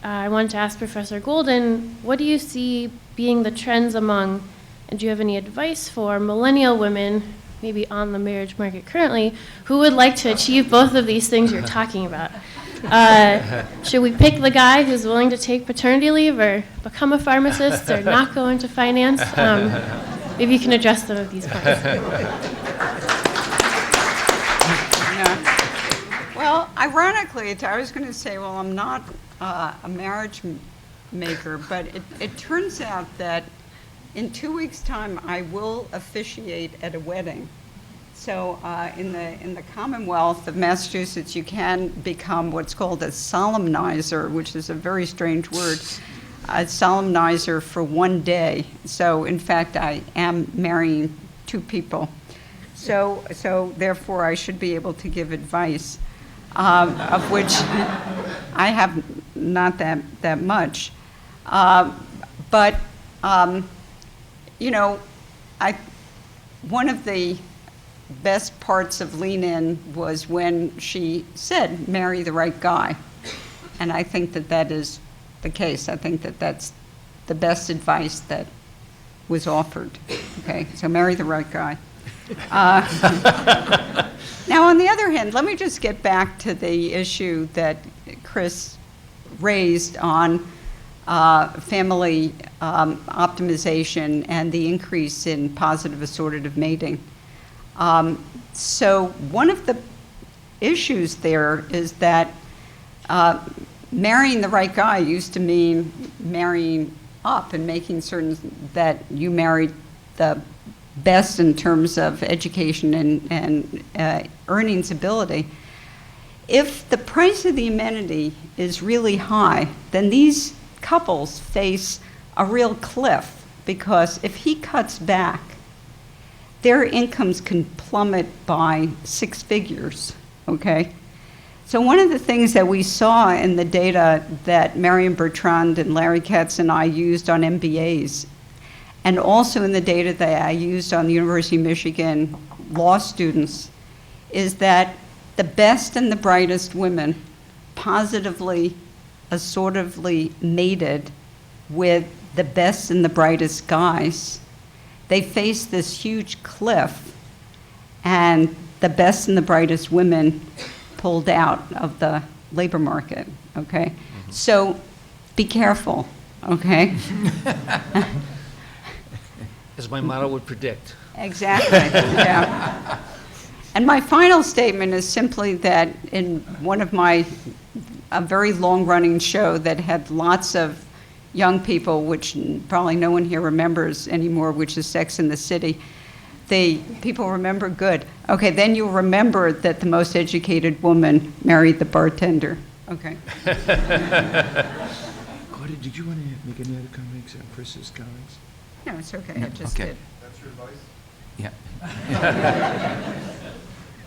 I wanted to ask Professor Goldin, what do you see being the trends among, and do you have any advice for millennial women, maybe on the marriage market currently, who would like to achieve both of these things you're talking about? Should we pick the guy who's willing to take paternity leave or become a pharmacist or not go into finance? Maybe you can address some of these points. Well, ironically, I was going to say, well, I'm not a marriage maker, but it turns out that in 2 weeks' time, I will officiate at a wedding. So in the Commonwealth of Massachusetts, you can become what's called a solemnizer, which is a very strange word, a solemnizer for 1 day. So in fact, I am marrying 2 people. So therefore, I should be able to give advice, of which I have not that much. But you know, one of the best parts of Lean In was when she said, marry the right guy. And I think that is the case. I think that that's the best advice that was offered. Okay, so marry the right guy. Now, on the other hand, let me just get back to the issue that Chris raised on family optimization and the increase in positive assortative mating. So one of the issues there is that marrying the right guy used to mean marrying up and making certain that you married the best in terms of education and earnings ability. If the price of the amenity is really high, then these couples face a real cliff, because if he cuts back, their incomes can plummet by 6 figures, okay? So one of the things that we saw in the data that Marion Bertrand and Larry Katz and I used on MBAs, and also in the data that I used on the University of Michigan law students, is that the best and the brightest women positively, assortively mated with the best and the brightest guys. They face this huge cliff, and the best and the brightest women pulled out of the labor market, okay? Mm-hmm. So be careful, okay? As my model would predict. Exactly, yeah. And my final statement is simply that in one of a very long-running show that had lots of young people, which probably no one here remembers anymore, which is Sex and the City, people remember good. Okay, then you'll remember that the most educated woman married the bartender. Okay. Claudia, did you want to make any other comments on Chris's comments? No, it's okay, I just did. That's your advice? Yeah.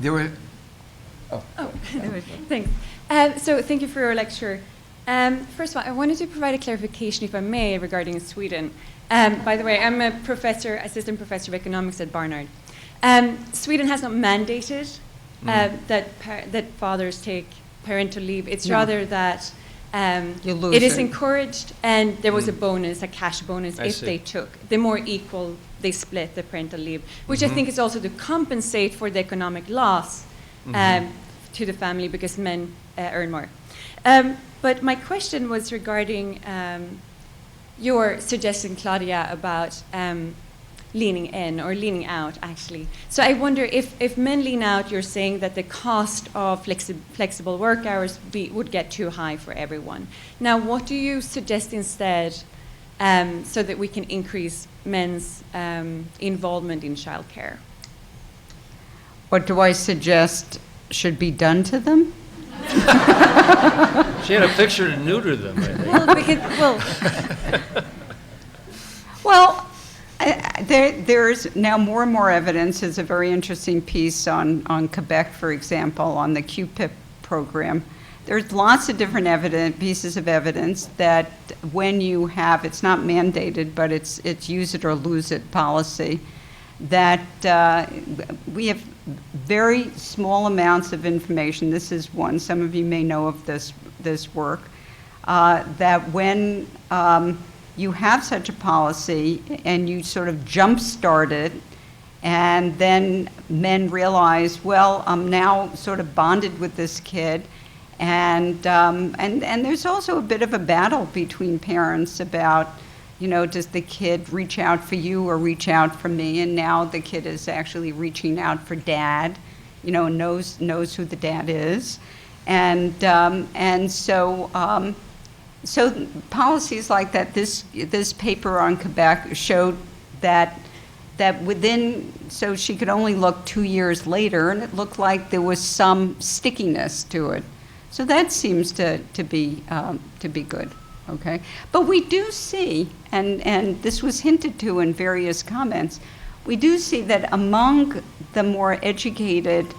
There were, Thanks. So thank you for your lecture. First of all, I wanted to provide a clarification, if I may, regarding Sweden. By the way, I'm a assistant professor of economics at Barnard. Sweden has not mandated that fathers take parental leave. It's rather that it is encouraged, and there was a bonus, a cash bonus, if they took. The more equal they split the parental leave, which I think is also to compensate for the economic loss to the family, because men earn more. But my question was regarding your suggestion, Claudia, about leaning in or leaning out, actually. So I wonder if men lean out, you're saying that the cost of flexible work hours would get too high for everyone. Now, what do you suggest instead so that we can increase men's involvement in childcare? What do I suggest should be done to them? She had a picture to neuter them, I think. Well, there's now more and more evidence. There's a very interesting piece on Quebec, for example, on the QPIP program, there's lots of different pieces of evidence that when you have, it's not mandated, but it's use it or lose it policy, that we have very small amounts of information. This is one, some of you may know of this work, that when you have such a policy and you sort of jumpstart it, and then men realize, well, I'm now sort of bonded with this kid, and there's also a bit of a battle between parents about, you know, does the kid reach out for you or reach out for me? And now the kid is actually reaching out for dad, you know, knows who the dad is, and so policies like that. This paper on Quebec showed that within, so she could only look 2 years later, and it looked like there was some stickiness to it. So that seems to be good, okay? But we do see, and this was hinted to in various comments, we do see that among the more educated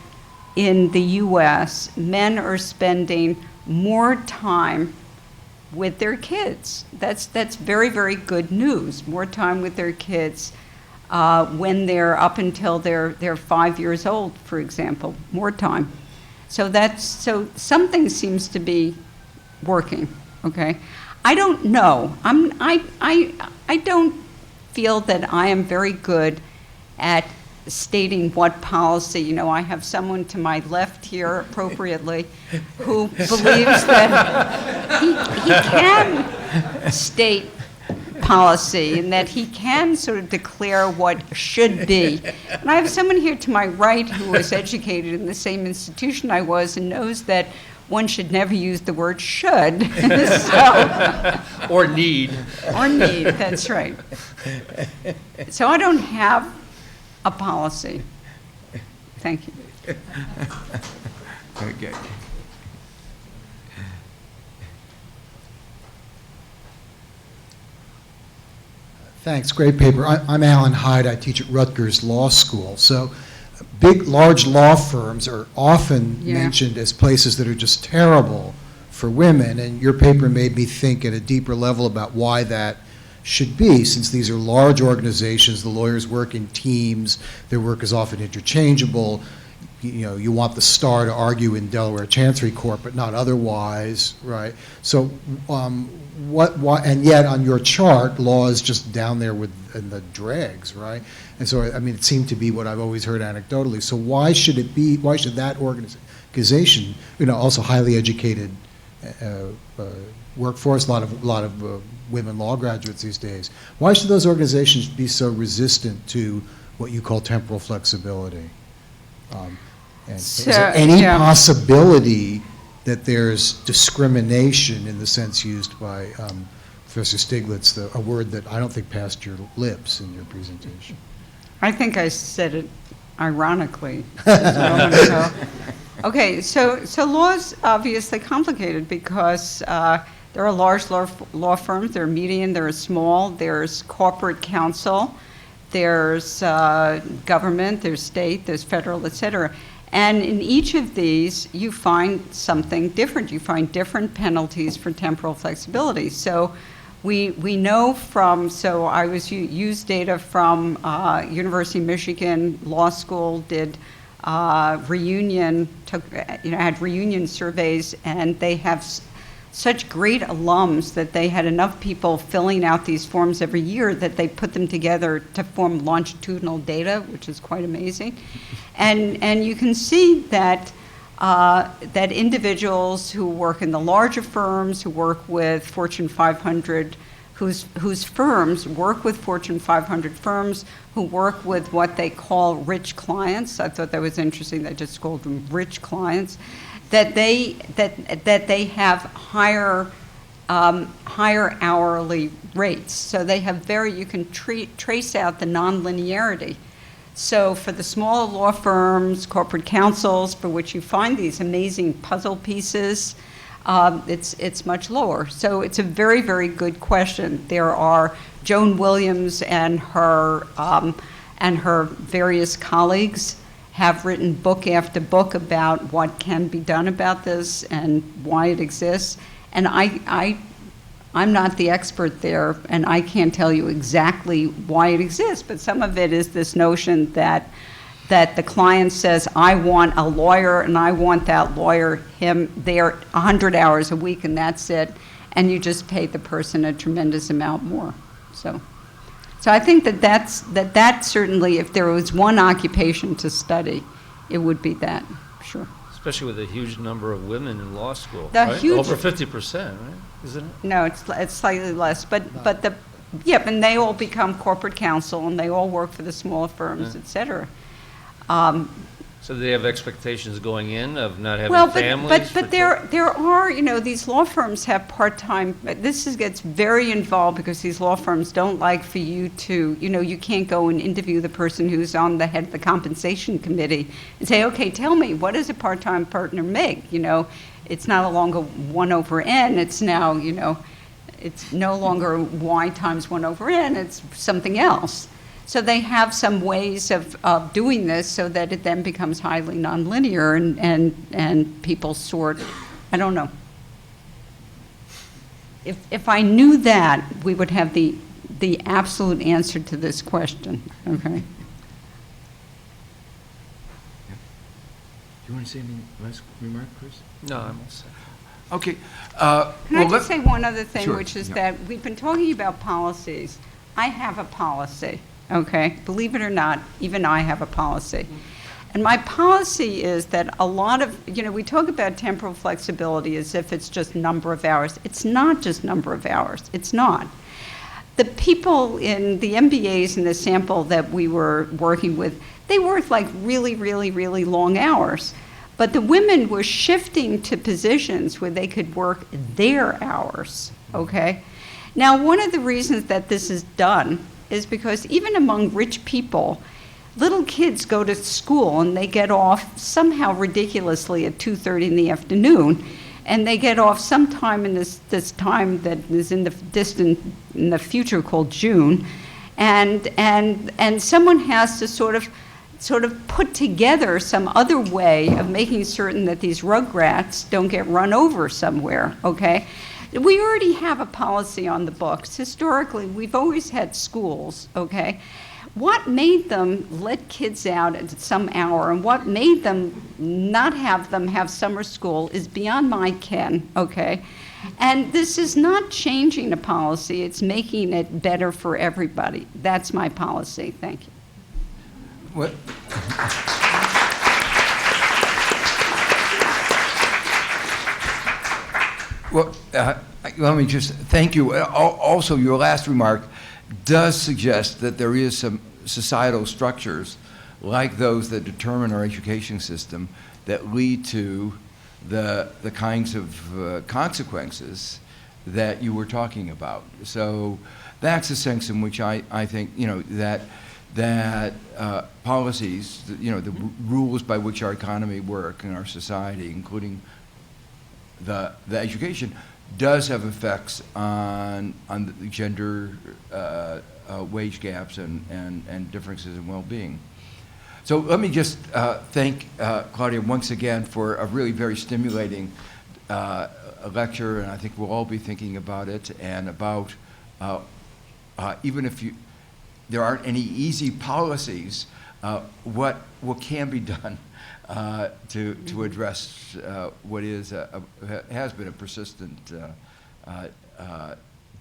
in the US, men are spending more time with their kids. That's very, very good news. More time with their kids when they're up until they're 5 years old, for example, more time. So something seems to be working, okay? I don't know. I don't feel that I am very good at stating what policy. You know, I have someone to my left here, appropriately, who believes that he can state policy and that he can sort of declare what should be. And I have someone here to my right who was educated in the same institution I was and knows that one should never use the word should. Or need. Or need, that's right. So I don't have a policy. Thank you. Okay. Thanks, great paper. I'm Alan Hyde. I teach at Rutgers Law School. So large law firms are often mentioned as places that are just terrible for women, and your paper made me think at a deeper level about why that should be, since these are large organizations, the lawyers work in teams, their work is often interchangeable. You know, you want the star to argue in Delaware Chancery Court, but not otherwise, right? So and yet on your chart, law is just down there in the dregs, right? And so, I mean, it seemed to be what I've always heard anecdotally. So why should that organization, you know, also highly educated workforce, a lot of women law graduates these days, why should those organizations be so resistant to what you call temporal flexibility? Is there any possibility that there's discrimination in the sense used by Professor Stiglitz, a word that I don't think passed your lips in your presentation? I think I said it ironically just a moment ago. Okay, so law is obviously complicated because there are large law firms, there are medium, there are small, there's corporate counsel, there's government, there's state, there's federal, et cetera. And in each of these, you find something different. You find different penalties for temporal flexibility. So we know from, so I used data from University of Michigan Law School, did had reunion surveys, and they have such great alums that they had enough people filling out these forms every year that they put them together to form longitudinal data, which is quite amazing. And you can see that that individuals who work in the larger firms, who work with Fortune 500, whose firms work with Fortune 500 firms, who work with what they call rich clients. I thought that was interesting. They just called them rich clients. That they have higher hourly rates. So they have you can trace out the nonlinearity. So for the smaller law firms, corporate counsels, for which you find these amazing puzzle pieces, it's much lower. So it's a very, very good question. There are Joan Williams and her various colleagues have written book after book about what can be done about this and why it exists. And I'm not the expert there, and I can't tell you exactly why it exists, but some of it is this notion that the client says, I want a lawyer, and I want that lawyer, him, there 100 hours a week, and that's it, and you just pay the person a tremendous amount more. So I think that certainly, if there was one occupation to study, it would be that, sure. Especially with a huge number of women in law school, The right? huge- Over 50%, right? Isn't it? No, it's slightly less, but and they all become corporate counsel, and they all work for the smaller firms, et cetera. So they have expectations going in of not having Well, families? but there are, these law firms have part-time, gets very involved because these law firms don't like for you to, you can't go and interview the person who's on the head of the compensation committee and say, okay, tell me, what does a part-time partner make? It's no longer 1 over N, it's now, it's no longer Y times 1 over N, it's something else. So they have some ways of doing this so that it then becomes highly nonlinear and people sort, I don't know. If I knew that, we would have the absolute answer to this question, okay? Do you want to say any last remark, Chris? No, I'm all set. Okay. Can I just say one other thing, Sure, which is yeah. that we've been talking about policies. I have a policy, okay? Believe it or not, even I have a policy. And my policy is that a lot of, we talk about temporal flexibility as if it's just number of hours. It's not just number of hours. It's not. The people in the MBAs in the sample that we were working with, they worked like really, really, really long hours. But the women were shifting to positions where they could work their hours, okay? Now, one of the reasons that this is done is because even among rich people, little kids go to school and they get off somehow ridiculously at 2:30 in the afternoon, and they get off sometime in this time that is in the future called June, and someone has to sort of put together some other way of making certain that these rugrats don't get run over somewhere, okay? We already have a policy on the books. Historically, we've always had schools, okay? What made them let kids out at some hour and what made them not have them have summer school is beyond my ken, okay? And this is not changing the policy, it's making it better for everybody. That's my policy, thank you. What? Well, let me just thank you. Also, your last remark does suggest that there is some societal structures like those that determine our education system that lead to the kinds of consequences that you were talking about. So that's the sense in which I think, that policies, the rules by which our economy work and our society, including the education, does have effects on the gender wage gaps and differences in well-being. So let me just thank Claudia once again for a really very stimulating lecture, and I think we'll all be thinking about it and about even if there aren't any easy policies, what can be done to address what has been a persistent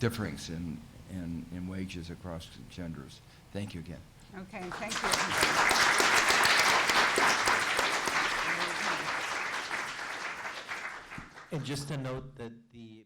difference in wages across genders. Thank you again. Okay, thank you. And just a note that the